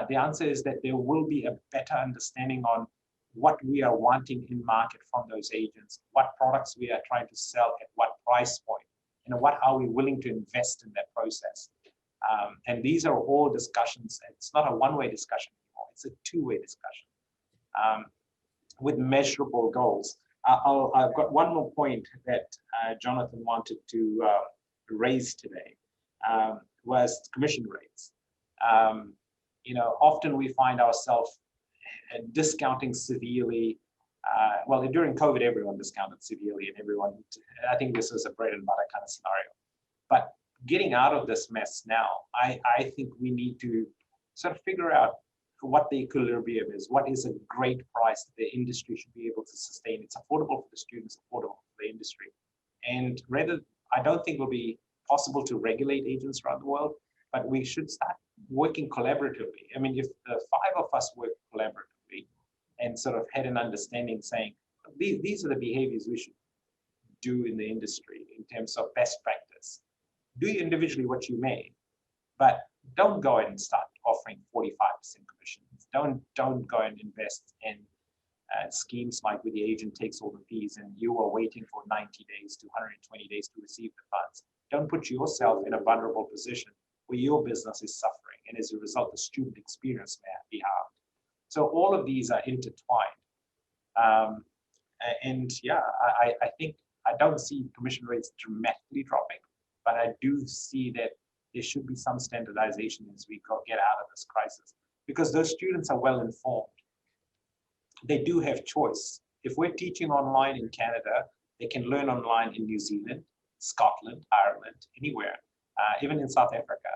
The answer is that there will be a better understanding on what we are wanting in market from those agents, what products we are trying to sell at what price point, what are we willing to invest in that process. And these are all discussions. It's not a one-way discussion anymore. It's a two-way discussion with measurable goals. I've got one more point that Jonathan wanted to raise today, was commission rates. Often we find ourselves discounting severely. Well, during COVID, everyone discounted severely, and I think this was a bread and butter kind of scenario. But getting out of this mess now, I think we need to sort of figure out what the equilibrium is. What is a great price that the industry should be able to sustain? It's affordable for the students, affordable for the industry. And I don't think it will be possible to regulate agents around the world, but we should start working collaboratively. I mean, if the five of us work collaboratively and sort of had an understanding saying, these are the behaviors we should do in the industry in terms of best practice. Do individually what you may, but don't go and start offering 45% commissions. Don't go and invest in schemes like where the agent takes all the fees and you are waiting for 90 days to 120 days to receive the funds. Don't put yourself in a vulnerable position where your business is suffering, and as a result, the student experience may be harmed. So all of these are intertwined. And yeah, I think I don't see commission rates dramatically dropping, but I do see that there should be some standardization as we get out of this crisis, because those students are well informed. They do have choice. If we're teaching online in Canada, they can learn online in New Zealand, Scotland, Ireland, anywhere, even in South Africa.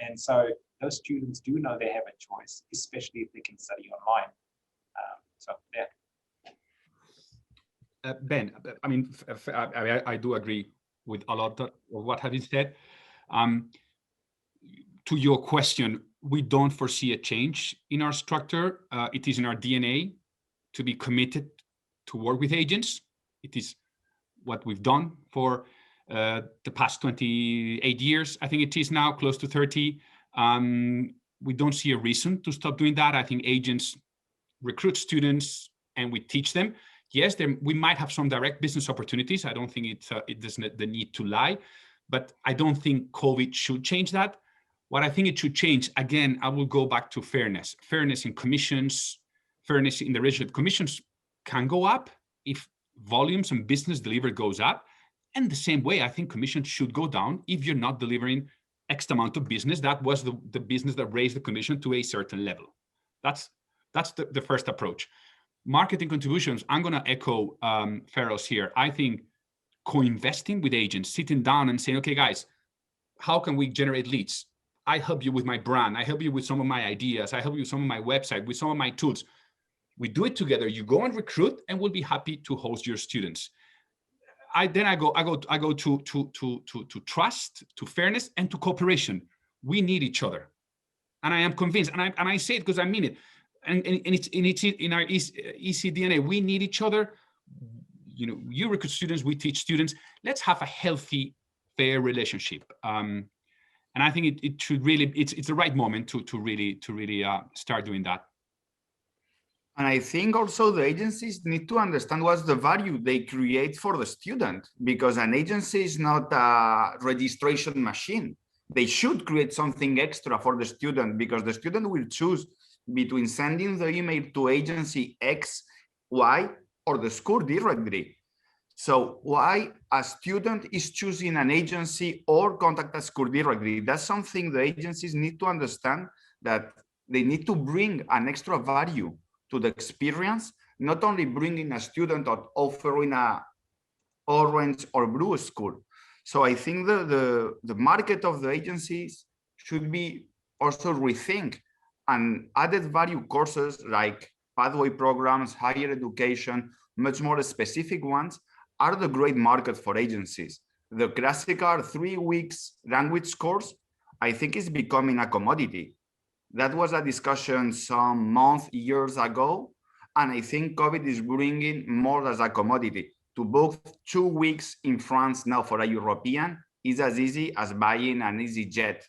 And so those students do know they have a choice, especially if they can study online. So yeah. Ben, I mean, I do agree with a lot of what have you said. To your question, we don't foresee a change in our structure. It is in our DNA to be committed to work with agents. It is what we've done for the past 28 years. I think it is now close to 30. We don't see a reason to stop doing that. I think agents recruit students and we teach them. Yes, we might have some direct business opportunities. I don't think it doesn't the need to lie, but I don't think COVID should change that. What I think it should change, again, I will go back to fairness. Fairness in commissions, fairness in the ratio. Commissions can go up if volumes and business delivered goes up. And the same way, I think commissions should go down if you're not delivering X amount of business. That was the business that raised the commission to a certain level. That's the first approach. Marketing contributions, I'm going to echo Feroz here. I think co-investing with agents, sitting down and saying, okay, guys, how can we generate leads? I help you with my brand. I help you with some of my ideas. I help you with some of my website, with some of my tools. We do it together. You go and recruit, and we'll be happy to host your students. I go to trust, to fairness, and to cooperation. We need each other, and I am convinced. And I say it because I mean it. And it's in our EC DNA. We need each other. You know, you recruit students, we teach students. Let's have a healthy, fair relationship. And I think it should really, it's the right moment to really start doing that. And I think also the agencies need to understand what's the value they create for the student, because an agency is not a registration machine. They should create something extra for the student, because the student will choose between sending the email to agency X, Y, or the school directly. So why a student is choosing an agency or contact a school directly? That's something the agencies need to understand, that they need to bring an extra value to the experience, not only bringing a student or offering a orange or blue school. So I think the market of the agencies should be also rethink, and added value courses like pathway programs, higher education, much more specific ones, are the great market for agencies. The classical 3 weeks language course, I think, is becoming a commodity. That was a discussion some months, years ago, and I think COVID is bringing more as a commodity. To book 2 weeks in France now for a European is as easy as buying an EasyJet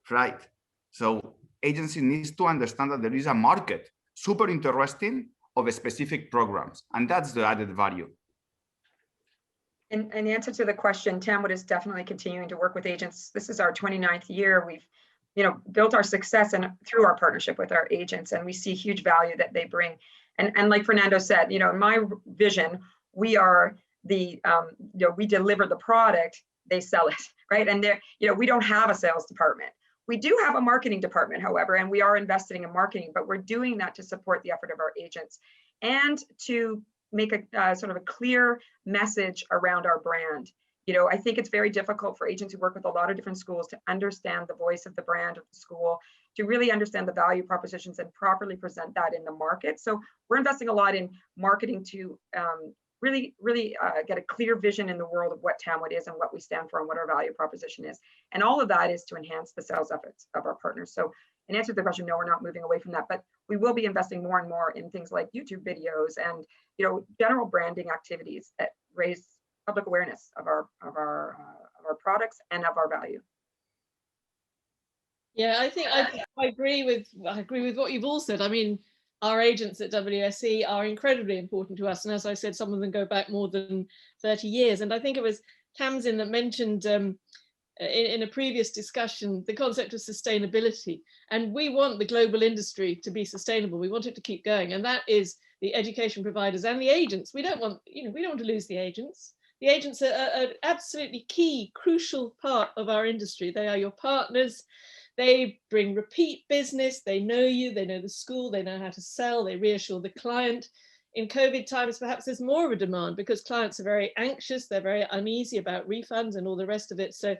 flight. So agency needs to understand that there is a market, super interesting, of specific programs, and that's the added value. In answer to the question, Tamwood is definitely continuing to work with agents. This is our 29th year. We've built our success and through our partnership with our agents, and we see huge value that they bring. And like Fernando said, in my vision, we are the we deliver the product, they sell it, right? And there, we don't have a sales department. We do have a marketing department, however, and we are investing in marketing, but we're doing that to support the effort of our agents and to make a sort of a clear message around our brand. I think it's very difficult for agents who work with a lot of different schools to understand the voice of the brand of the school, to really understand the value propositions and properly present that in the market. So we're investing a lot in marketing to really get a clear vision in the world of what Tamwood is and what we stand for and what our value proposition is. And all of that is to enhance the sales efforts of our partners. So in answer to the question, no, we're not moving away from that, but we will be investing more and more in things like YouTube videos and general branding activities that raise public awareness of our products and of our value. Yeah, I think I agree with what you've all said. I mean, our agents at WSE are incredibly important to us. And as I said, some of them go back more than 30 years. And I think it was Tamsin that mentioned in a previous discussion, the concept of sustainability. And we want the global industry to be sustainable. We want it to keep going. And that is the education providers and the agents. We don't want, we don't want to lose the agents. The agents are an absolutely key, crucial part of our industry. They are your partners. They bring repeat business. They know you, they know the school, they know how to sell, they reassure the client. In COVID times, perhaps there's more of a demand because clients are very anxious, they're very uneasy about refunds and all the rest of it. So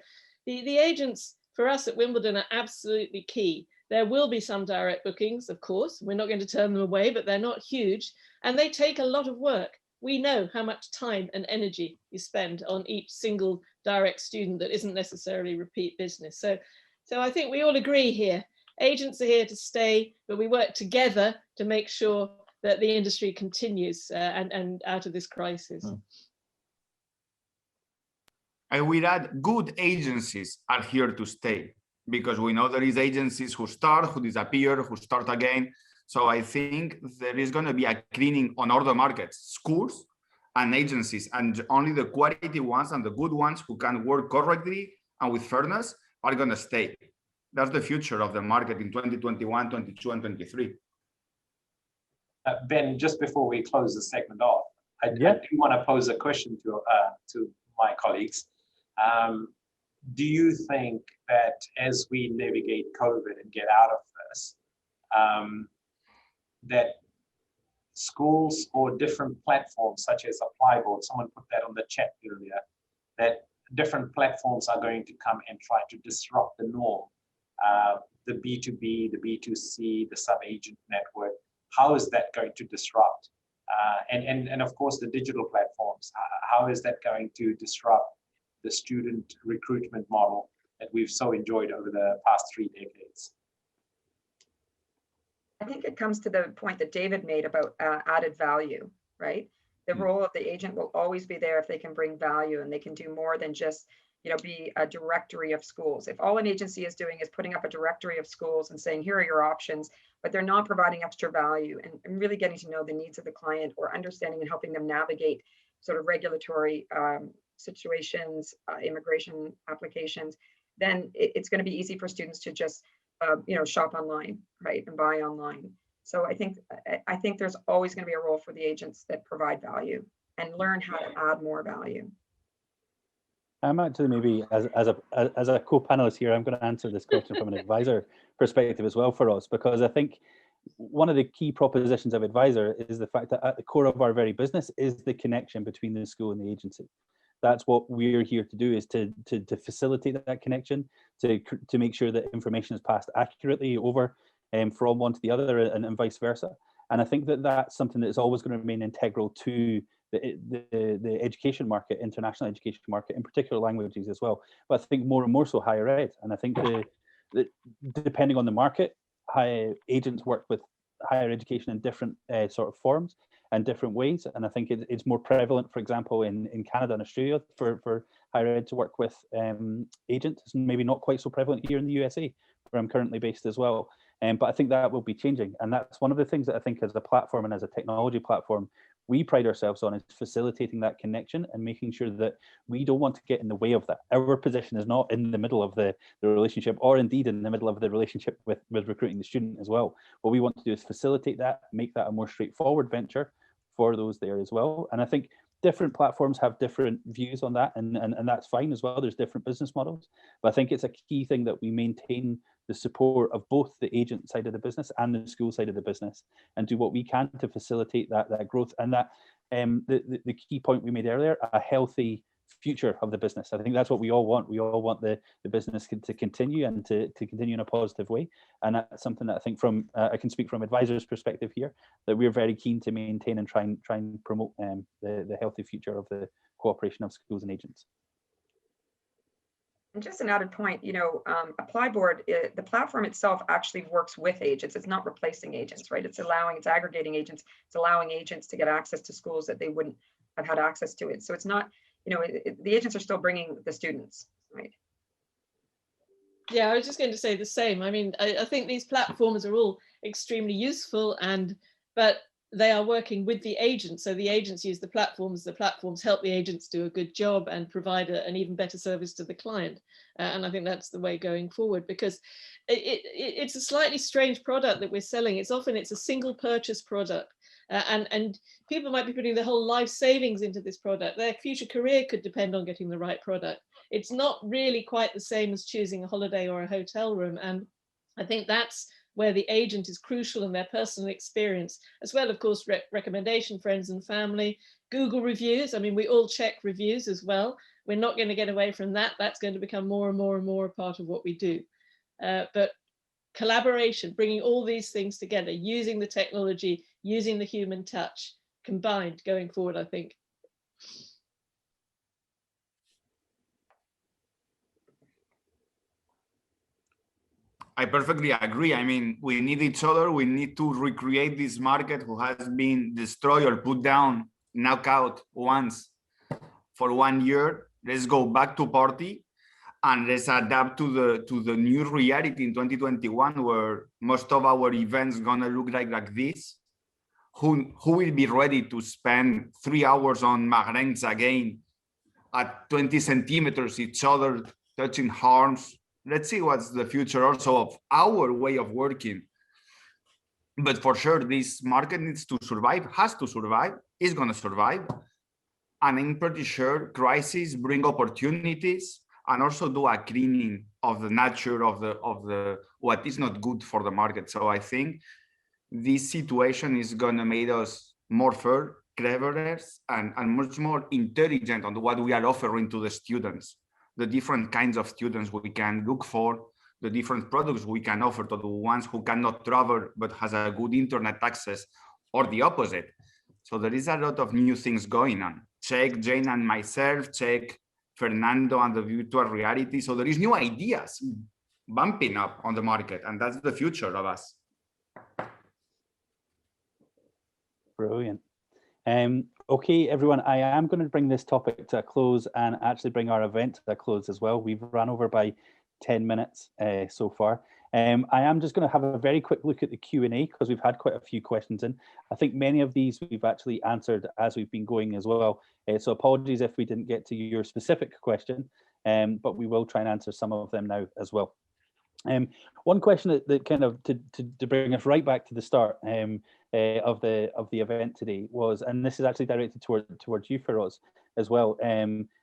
the agents for us at Wimbledon are absolutely key. There will be some direct bookings, of course. We're not going to turn them away, but they're not huge. And they take a lot of work. We know how much time and energy you spend on each single direct student that isn't necessarily repeat business. So I think we all agree here. Agents are here to stay, but we work together to make sure that the industry continues and out of this crisis. I will add, good agencies are here to stay, because we know there is agencies who start, who disappear, who start again. So I think there is going to be a cleaning on all the markets, schools and agencies, and only the quality ones and the good ones who can work correctly and with fairness are going to stay. That's the future of the market in 2021, 22, and 23. Ben, just before we close the segment off, I do want to pose a question to my colleagues. Do you think that as we navigate COVID and get out of this, that schools or different platforms such as Applyboard, someone put that on the chat earlier, that different platforms are going to come and try to disrupt the norm, the B2B, the B2C, the sub-agent network? How is that going to disrupt? And of course, the digital platforms, how is that going to disrupt the student recruitment model that we've so enjoyed over the past 3 decades? I think it comes to the point that David made about added value, right? The role of the agent will always be there if they can bring value and they can do more than just, be a directory of schools. If all an agency is doing is putting up a directory of schools and saying, here are your options, but they're not providing extra value and really getting to know the needs of the client or understanding and helping them navigate sort of regulatory situations, immigration applications, then it's going to be easy for students to just, shop online, right, and buy online. So I think there's always going to be a role for the agents that provide value and learn how to add more value. I'm actually maybe as a co-panelist here, I'm going to answer this question from an advisor perspective as well for us, because I think one of the key propositions of Edvisor is the fact that at the core of our very business is the connection between the school and the agency. That's what we're here to do, is to facilitate that connection, to make sure that information is passed accurately over from one to the other and vice versa. And I think that that's something that is always going to remain integral to the education market, international education market, in particular languages as well. But I think more and more so higher ed. And I think that depending on the market, agents work with higher education in different sort of forms and different ways. And I think it's more prevalent, for example, in Canada and Australia for higher ed to work with agents. It's maybe not quite so prevalent here in the USA, where I'm currently based as well. But I think that will be changing. And that's one of the things that I think as a platform and as a technology platform, we pride ourselves on, is facilitating that connection and making sure that we don't want to get in the way of that. Our position is not in the middle of the relationship, or indeed in the middle of the relationship with recruiting the student as well. What we want to do is facilitate that, make that a more straightforward venture for those there as well. And I think different platforms have different views on that, and that's fine as well. There's different business models, but I think it's a key thing that we maintain the support of both the agent side of the business and the school side of the business, and do what we can to facilitate that growth. And that the key point we made earlier, a healthy future of the business. I think that's what we all want. We all want the business to continue and to continue in a positive way. And that's something that I think from I can speak from Edvisor's perspective here, that we're very keen to maintain and try and promote the healthy future of the cooperation of schools and agents. And just an added point, Applyboard, the platform itself actually works with agents. It's not replacing agents, right? It's aggregating agents. It's allowing agents to get access to schools that they wouldn't have had access to it. So it's not, the agents are still bringing the students, right? Yeah, I was just going to say the same. I mean, I think these platforms are all extremely useful, and but they are working with the agents. So the agents use the platforms help the agents do a good job and provide an even better service to the client. And I think that's the way going forward, because it's a slightly strange product that we're selling. It's a single purchase product. And people might be putting their whole life savings into this product. Their future career could depend on getting the right product. It's not really quite the same as choosing a holiday or a hotel room. And I think that's where the agent is crucial, in their personal experience, as well, of course, recommendation, friends and family, Google reviews. I mean, we all check reviews as well. We're not going to get away from that. That's going to become more and more and more a part of what we do. But collaboration, bringing all these things together, using the technology, using the human touch, combined going forward, I think. I perfectly agree. I mean, we need each other. We need to recreate this market who has been destroyed or put down, knocked out once for 1 year. Let's go back to party and let's adapt to the new reality in 2021, where most of our events gonna look like this. Who will be ready to spend 3 hours on Magrens again at 20 centimeters each other, touching arms? Let's see what's the future also of our way of working. But for sure, this market needs to survive, has to survive, is going to survive. And I'm pretty sure crises bring opportunities and also do a cleaning of the nature of the what is not good for the market. So I think this situation is going to make us more fair, cleverer, and much more intelligent on what we are offering to the students. The different kinds of students we can look for, the different products we can offer to the ones who cannot travel but has a good internet access, or the opposite. So there is a lot of new things going on. Check Jane and myself, check Fernando and the virtual reality. So there is new ideas bumping up on the market, and that's the future of us. Brilliant. Okay, everyone, I am going to bring this topic to a close and actually bring our event to a close as well. We've run over by 10 minutes so far. I am just going to have a very quick look at the Q&A because we've had quite a few questions in. I think many of these we've actually answered as we've been going as well. So apologies if we didn't get to your specific question, but we will try and answer some of them now as well. One question that kind of to bring us right back to the start of the event today was, and this is actually directed towards you, Feroz, as well.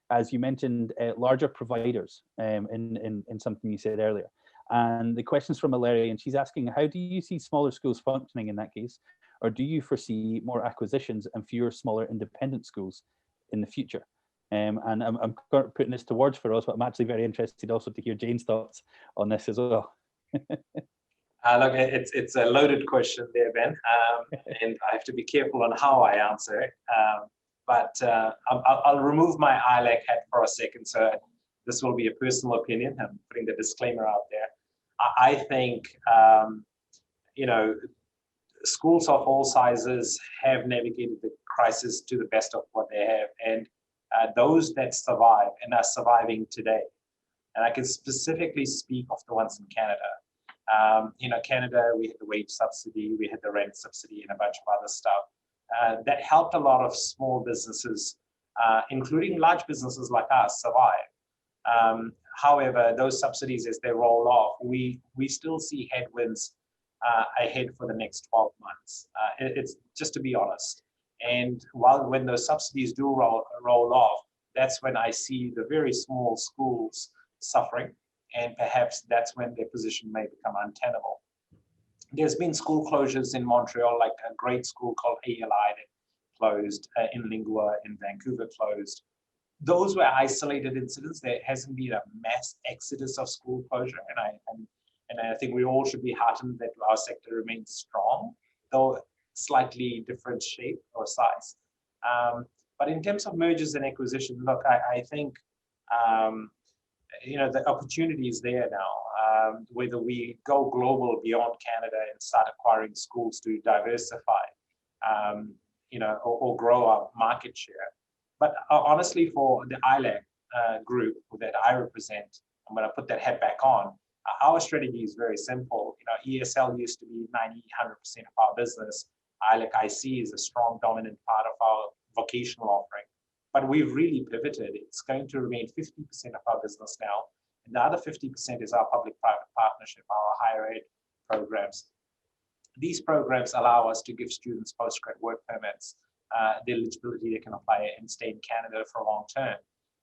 As you mentioned, larger providers in something you said earlier. And the question's from Valeria, and she's asking, how do you see smaller schools functioning in that case? Or do you foresee more acquisitions and fewer smaller independent schools in the future? And I'm putting this towards Feroz, but I'm actually very interested also to hear Jane's thoughts on this as well. Look, it's a loaded question there, Ben, and I have to be careful on how I answer it. But I'll remove my ILAC hat for a second. So this will be a personal opinion. I'm putting the disclaimer out there. I think, schools of all sizes have navigated the crisis to the best of what they have. And those that survive and are surviving today, and I can specifically speak of the ones in Canada. Canada, we had the wage subsidy, we had the rent subsidy, and a bunch of other stuff that helped a lot of small businesses, including large businesses like us, survive. However, those subsidies, as they roll off, we still see headwinds ahead for the next 12 months. It's just to be honest. And when those subsidies do roll off, that's when I see the very small schools suffering, and perhaps that's when their position may become untenable. There's been school closures in Montreal, like a great school called ALI that closed, in Lingua in Vancouver closed. Those were isolated incidents. There hasn't been a mass exodus of school closure, and I think we all should be heartened that our sector remains strong, though slightly different shape or size. But in terms of mergers and acquisition, look, I think the opportunity is there now. Whether we go global beyond Canada and start acquiring schools to diversify, or grow our market share. But honestly, for the ILAC group that I represent, I'm going to put that hat back on. Our strategy is very simple. ESL used to be 90-100% of our business. ILEC IC is a strong, dominant part of our vocational offering. But we've really pivoted. It's going to remain 50% of our business now. And the other 50% is our public-private partnership, our higher ed programs. These programs allow us to give students postgrad work permits, the eligibility they can apply and stay in Canada for long term.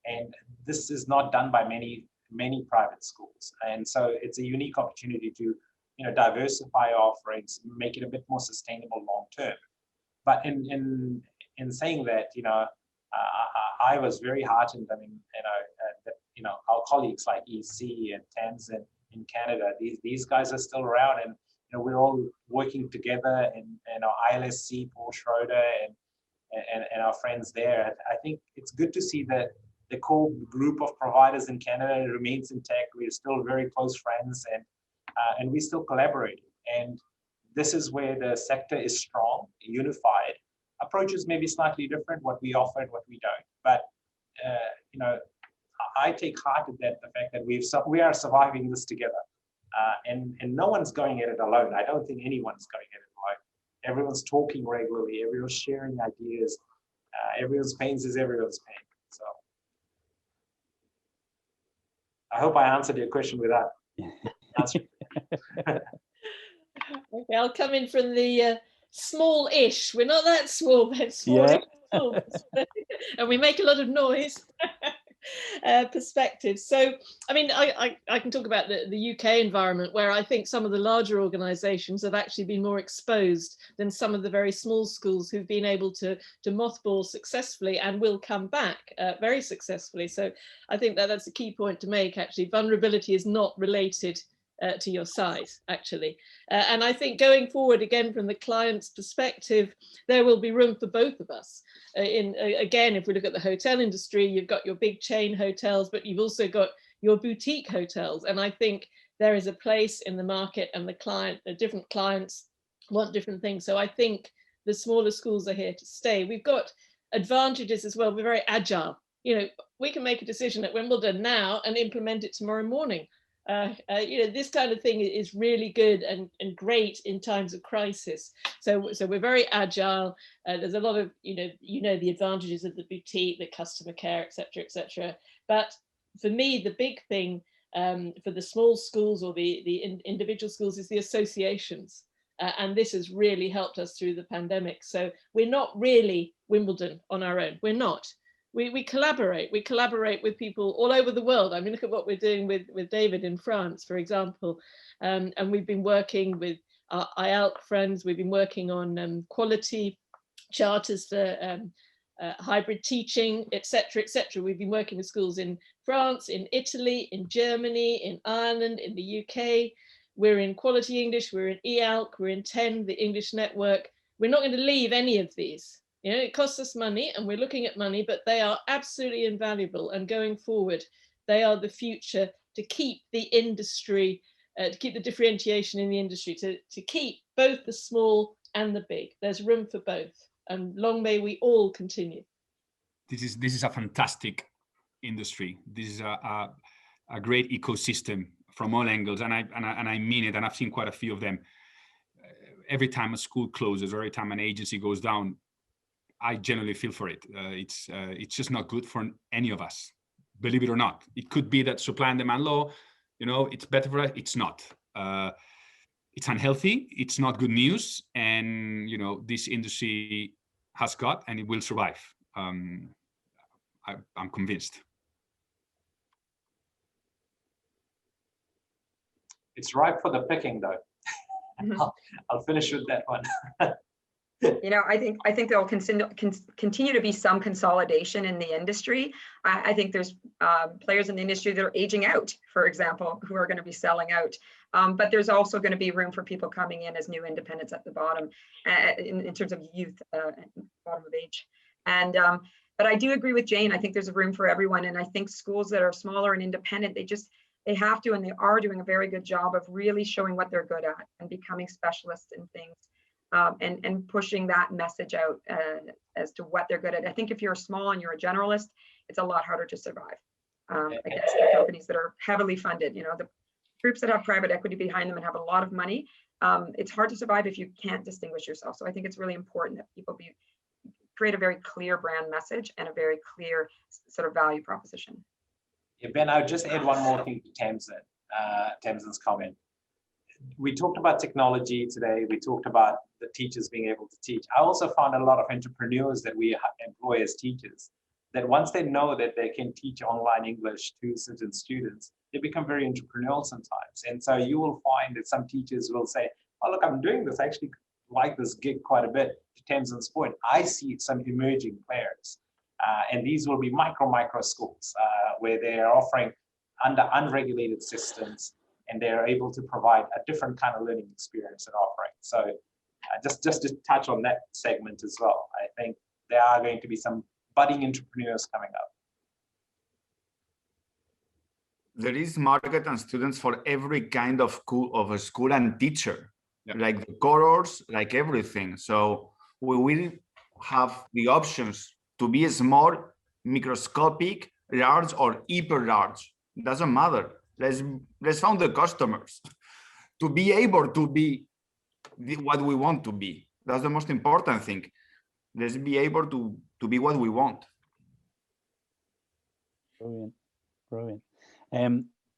And this is not done by many private schools. And so it's a unique opportunity to diversify offerings, make it a bit more sustainable long term. But in saying that, I was very heartened. I mean, that our colleagues like EC and TENS in Canada, these guys are still around, and we're all working together. And our ILSC, Paul Schroeder, and our friends there. I think it's good to see that the core group of providers in Canada remains intact. We're still very close friends, and we still collaborate. And this is where the sector is strong, unified. Approaches may be slightly different, what we offer and what we don't. But I take heart in that, the fact that we are surviving this together, and no one's going at it alone. I don't think anyone's going at it alone. Everyone's talking regularly. Everyone's sharing ideas. Everyone's pain is everyone's pain. So I hope I answered your question without answering. Okay, I'll come in from the small-ish. We're not that small, but small. Yeah. And we make a lot of noise. Perspective. So, I mean, I can talk about the UK environment, where I think some of the larger organisations have actually been more exposed than some of the very small schools who've been able to mothball successfully and will come back very successfully. So I think that's a key point to make. Actually, vulnerability is not related to your size, actually. And I think going forward, again, from the client's perspective, there will be room for both of us. Again, if we look at the hotel industry, you've got your big chain hotels, but you've also got your boutique hotels. And I think there is a place in the market, and the different clients want different things. So I think the smaller schools are here to stay. We've got advantages as well. We're very agile. We can make a decision at Wimbledon now and implement it tomorrow morning. This kind of thing is really good and great in times of crisis. So we're very agile. There's a lot of, the advantages of the boutique, the customer care, etc., etc. But for me, the big thing for the small schools or the individual schools is the associations. And this has really helped us through the pandemic. So we're not really Wimbledon on our own. We're not. We collaborate. We collaborate with people all over the world. I mean, look at what we're doing with David in France, for example. And we've been working with our IALC friends. We've been working on quality charters for hybrid teaching, etc., etc. We've been working with schools in France, in Italy, in Germany, in Ireland, in the UK. We're in Quality English. We're in EALC. We're in TEN, the English network. We're not going to leave any of these. It costs us money, and we're looking at money, but they are absolutely invaluable. And going forward, they are the future to keep the industry, to keep the differentiation in the industry, to keep both the small and the big. There's room for both, and long may we all continue. This is a fantastic industry. This is a great ecosystem from all angles, and I mean it. And I've seen quite a few of them. Every time a school closes, or every time an agency goes down, I generally feel for it. It's just not good for any of us, believe it or not. It could be that supply and demand law, it's better for us. It's not. It's unhealthy. It's not good news. And, this industry has got, and it will survive. I'm convinced. It's ripe for the picking, though. I'll finish with that one. I think there will continue to be some consolidation in the industry. I think there's players in the industry that are aging out, for example, who are going to be selling out. But there's also going to be room for people coming in as new independents at the bottom, in terms of youth, bottom of age. But I do agree with Jane. I think there's a room for everyone. And I think schools that are smaller and independent, they have to, and they are doing a very good job of really showing what they're good at and becoming specialists in things. And pushing that message out as to what they're good at. I think if you're small and you're a generalist, it's a lot harder to survive against the companies that are heavily funded. The groups that have private equity behind them and have a lot of money, it's hard to survive if you can't distinguish yourself. So I think it's really important that people create a very clear brand message and a very clear sort of value proposition. Yeah, Ben, I would just add one more thing to Tamsin's comment. We talked about technology today. We talked about the teachers being able to teach. I also found a lot of entrepreneurs that we employ as teachers, that once they know that they can teach online English to certain students, they become very entrepreneurial sometimes. And so you will find that some teachers will say, oh, look, I'm doing this. I actually like this gig quite a bit. To Tamsin's point, I see some emerging players. And these will be micro schools where they are offering under unregulated systems, and they're able to provide a different kind of learning experience and offering. So just to touch on that segment as well, I think there are going to be some budding entrepreneurs coming up. There is market and students for every kind of school and teacher, like the colors, like everything. So we will have the options to be small, microscopic, large, or hyper large. Doesn't matter. Let's find the customers to be able to be what we want to be. That's the most important thing. Let's be able to be what we want. Brilliant.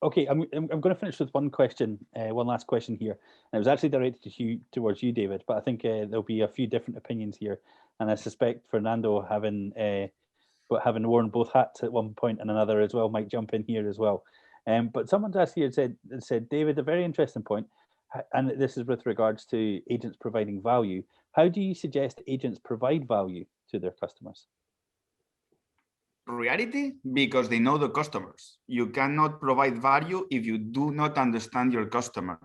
Okay, I'm going to finish with one question, one last question here. And it was actually directed towards you, David, but I think there'll be a few different opinions here. And I suspect Fernando, having worn both hats at one point and another as well, might jump in here as well. But someone's asked here and said, David, a very interesting point, and this is with regards to agents providing value. How do you suggest agents provide value to their customers? Reality, because they know the customers. You cannot provide value if you do not understand your customer.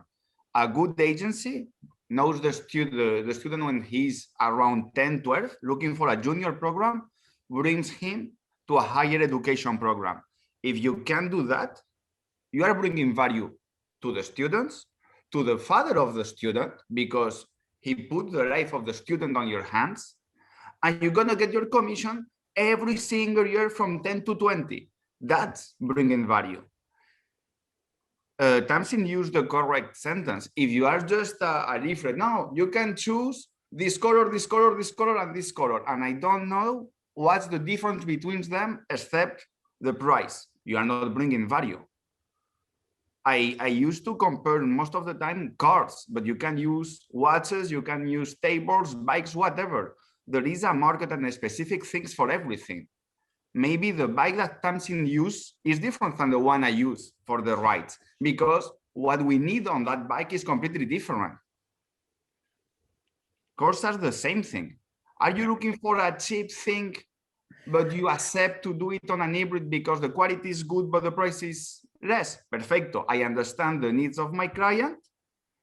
A good agency knows the student when he's around 10, 12, looking for a junior program, brings him to a higher education program. If you can do that, you are bringing value to the students, to the father of the student, because he put the life of the student on your hands, and you're gonna get your commission every single year from 10 to 20. That's bringing value. Tamsin used the correct sentence. If you are just a leaflet, no, you can choose this color, this color, this color, and this color. And I don't know what's the difference between them except the price. You are not bringing value. I used to compare most of the time cars, but you can use watches, you can use tables, bikes, whatever. There is a market and specific things for everything. Maybe the bike that Tamsin use is different than the one I use for the rides, because what we need on that bike is completely different. Cars are the same thing. Are you looking for a cheap thing, but you accept to do it on an hybrid because the quality is good, but the price is less? Perfecto. I understand the needs of my client,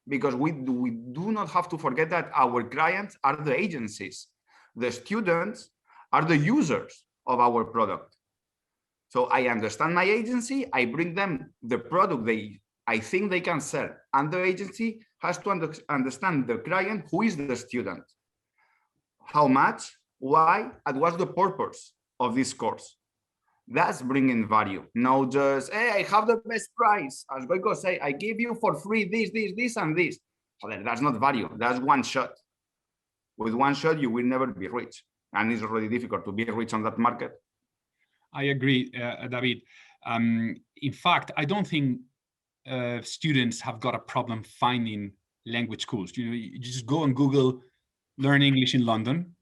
because we do not have to forget that our clients are the agencies. The students are the users of our product. So I understand my agency, I bring them the product I think they can sell, and the agency has to understand the client, who is the student, how much, why, and what's the purpose of this course. That's bringing value. No just, hey, I have the best price. As Goiko say, I give you for free this, and this. Well, that's not value. That's one shot. With one shot, you will never be rich. And it's really difficult to be rich on that market. I agree, David. In fact, I don't think students have got a problem finding language schools. You just go on Google, learn English in London.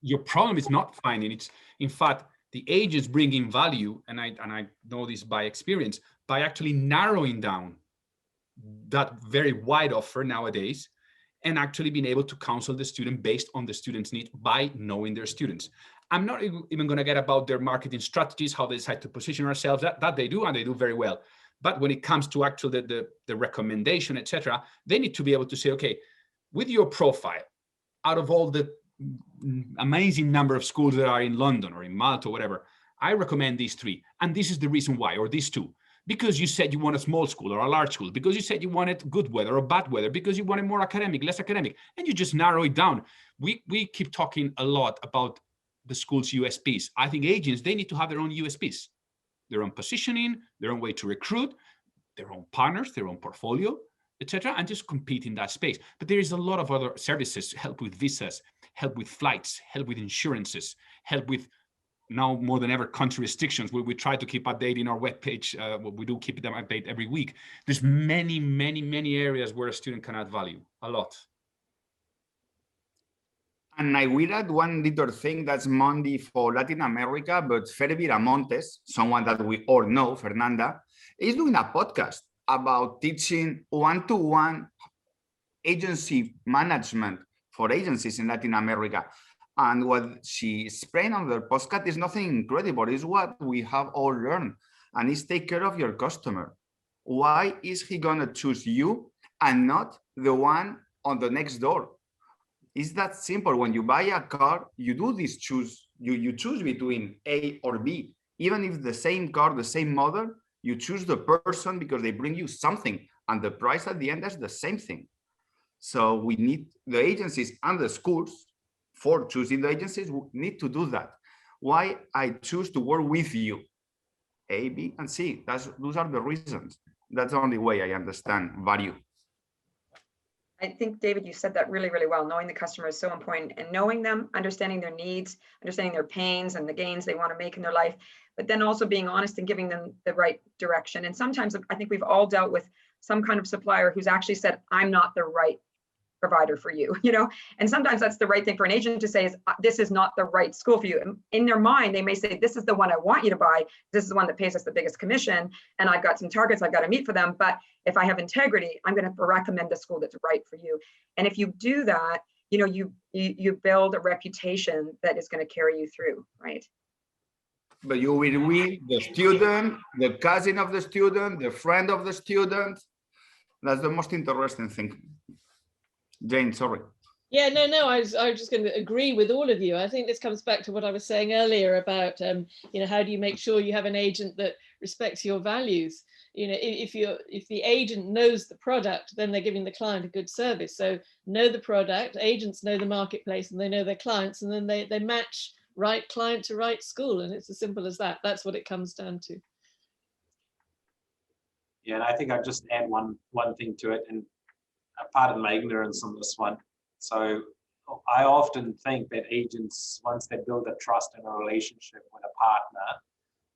Your problem is not finding it. In fact, the agents bring in value, and I know this by experience, by actually narrowing down that very wide offer nowadays, and actually being able to counsel the student based on the student's needs by knowing their students. I'm not even going to get about their marketing strategies, how they decide to position ourselves. That they do, and they do very well. But when it comes to actually the recommendation, etc., they need to be able to say, okay, with your profile, out of all the amazing number of schools that are in London or in Malta or whatever, I recommend these 3, and this is the reason why, or these 2. Because you said you want a small school or a large school, because you said you wanted good weather or bad weather, because you wanted more academic, less academic, and you just narrow it down. We keep talking a lot about the school's USPs. I think agents, they need to have their own USPs, their own positioning, their own way to recruit, their own partners, their own portfolio. etc., and just compete in that space. But there is a lot of other services, help with visas, help with flights, help with insurances, help with now more than ever country restrictions. We try to keep updating our webpage. We do keep them updated every week. There's many areas where a student can add value, a lot. And I will add one little thing that's Monday for Latin America, but Fer Viramontes, someone that we all know, Fernanda, is doing a podcast about teaching one-to-one agency management for agencies in Latin America. And what she explained on the podcast is nothing incredible. It's what we have all learned, and it's take care of your customer. Why is he gonna choose you and not the one on the next door? It's that simple. When you buy a car, you do this choose. You choose between A or B. Even if the same car, the same model, you choose the person because they bring you something, and the price at the end is the same thing. So we need the agencies and the schools, for choosing the agencies, we need to do that. Why I choose to work with you? A, B, and C. Those are the reasons. That's the only way I understand value. I think, David, you said that really, really well. Knowing the customer is so important, and knowing them, understanding their needs, understanding their pains and the gains they want to make in their life, but then also being honest and giving them the right direction. And sometimes I think we've all dealt with some kind of supplier who's actually said, I'm not the right provider for you, and sometimes that's the right thing for an agent to say is, this is not the right school for you. And in their mind, they may say, this is the one I want you to buy. This is the one that pays us the biggest commission. And I've got some targets I've got to meet for them. But if I have integrity, I'm going to recommend a school that's right for you. And if you do that, you build a reputation that is going to carry you through, right? But you will win the student, the cousin of the student, the friend of the student. That's the most interesting thing. Jane, sorry. Yeah, no, I was just going to agree with all of you. I think this comes back to what I was saying earlier about, how do you make sure you have an agent that respects your values? If the agent knows the product, then they're giving the client a good service. So know the product, agents know the marketplace, and they know their clients, and then they match right client to right school. And it's as simple as that. That's what it comes down to. Yeah, and I think I'd just add one thing to it, and pardon my ignorance on this one. So I often think that agents, once they build a trust and a relationship with a partner,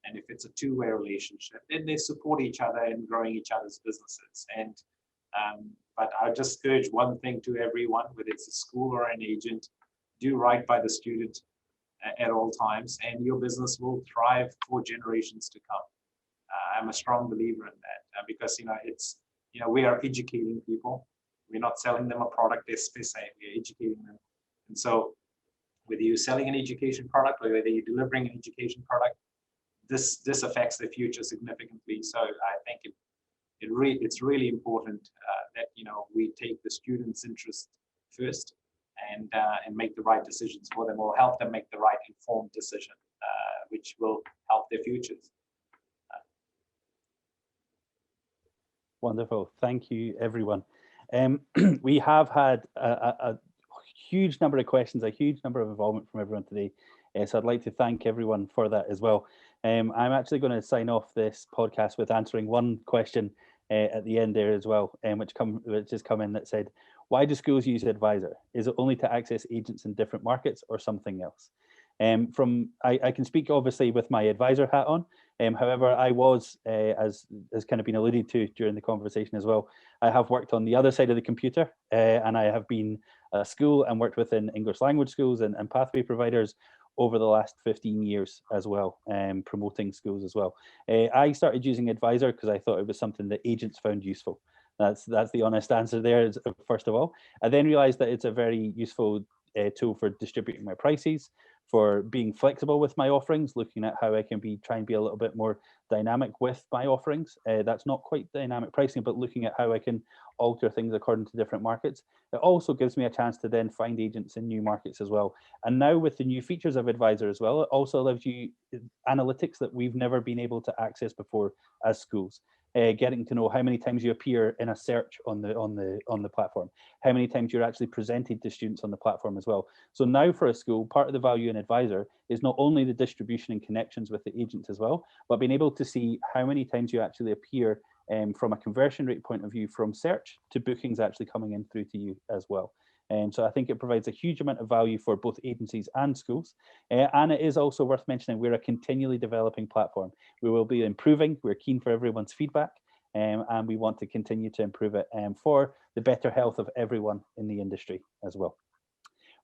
and if it's a two-way relationship, then they support each other in growing each other's businesses. And but I just urge one thing to everyone, whether it's a school or an agent, do right by the student at all times, and your business will thrive for generations to come. I'm a strong believer in that, because we are educating people. We're not selling them a product, we're educating them. And so whether you're selling an education product or whether you're delivering an education product, this affects the future significantly. So I think it's really important that we take the students' interest first and make the right decisions for them, or help them make the right informed decision, which will help their futures. Wonderful. Thank you, everyone. We have had a huge number of questions, a huge number of involvement from everyone today. So I'd like to thank everyone for that as well. I'm actually going to sign off this podcast with answering one question at the end there as well, which has come in that said, why do schools use Edvisor? Is it only to access agents in different markets or something else? I can speak obviously with my advisor hat on. However, I was, as has kind of been alluded to during the conversation as well, I have worked on the other side of the computer, and I have been a school and worked within English language schools and pathway providers over the last 15 years as well, promoting schools as well. I started using Edvisor because I thought it was something that agents found useful. That's the honest answer there, first of all. I then realized that it's a very useful tool for distributing my prices, for being flexible with my offerings, looking at how I can try and be a little bit more dynamic with my offerings. That's not quite dynamic pricing, but looking at how I can alter things according to different markets. It also gives me a chance to then find agents in new markets as well. And now with the new features of Edvisor as well, it also allows you analytics that we've never been able to access before as schools. Getting to know how many times you appear in a search on the platform, how many times you're actually presented to students on the platform as well. So now for a school, part of the value in Edvisor is not only the distribution and connections with the agents as well, but being able to see how many times you actually appear from a conversion rate point of view, from search to bookings actually coming in through to you as well. So I think it provides a huge amount of value for both agencies and schools. And it is also worth mentioning we're a continually developing platform. We will be improving. We're keen for everyone's feedback, and we want to continue to improve it for the better health of everyone in the industry as well.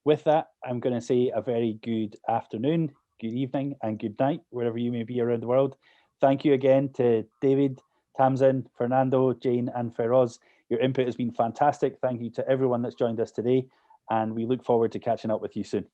With that, I'm going to say a very good afternoon, good evening, and good night, wherever you may be around the world. Thank you again to David, Tamsin, Fernando, Jane, and Feroz. Your input has been fantastic. Thank you to everyone that's joined us today, and we look forward to catching up with you soon.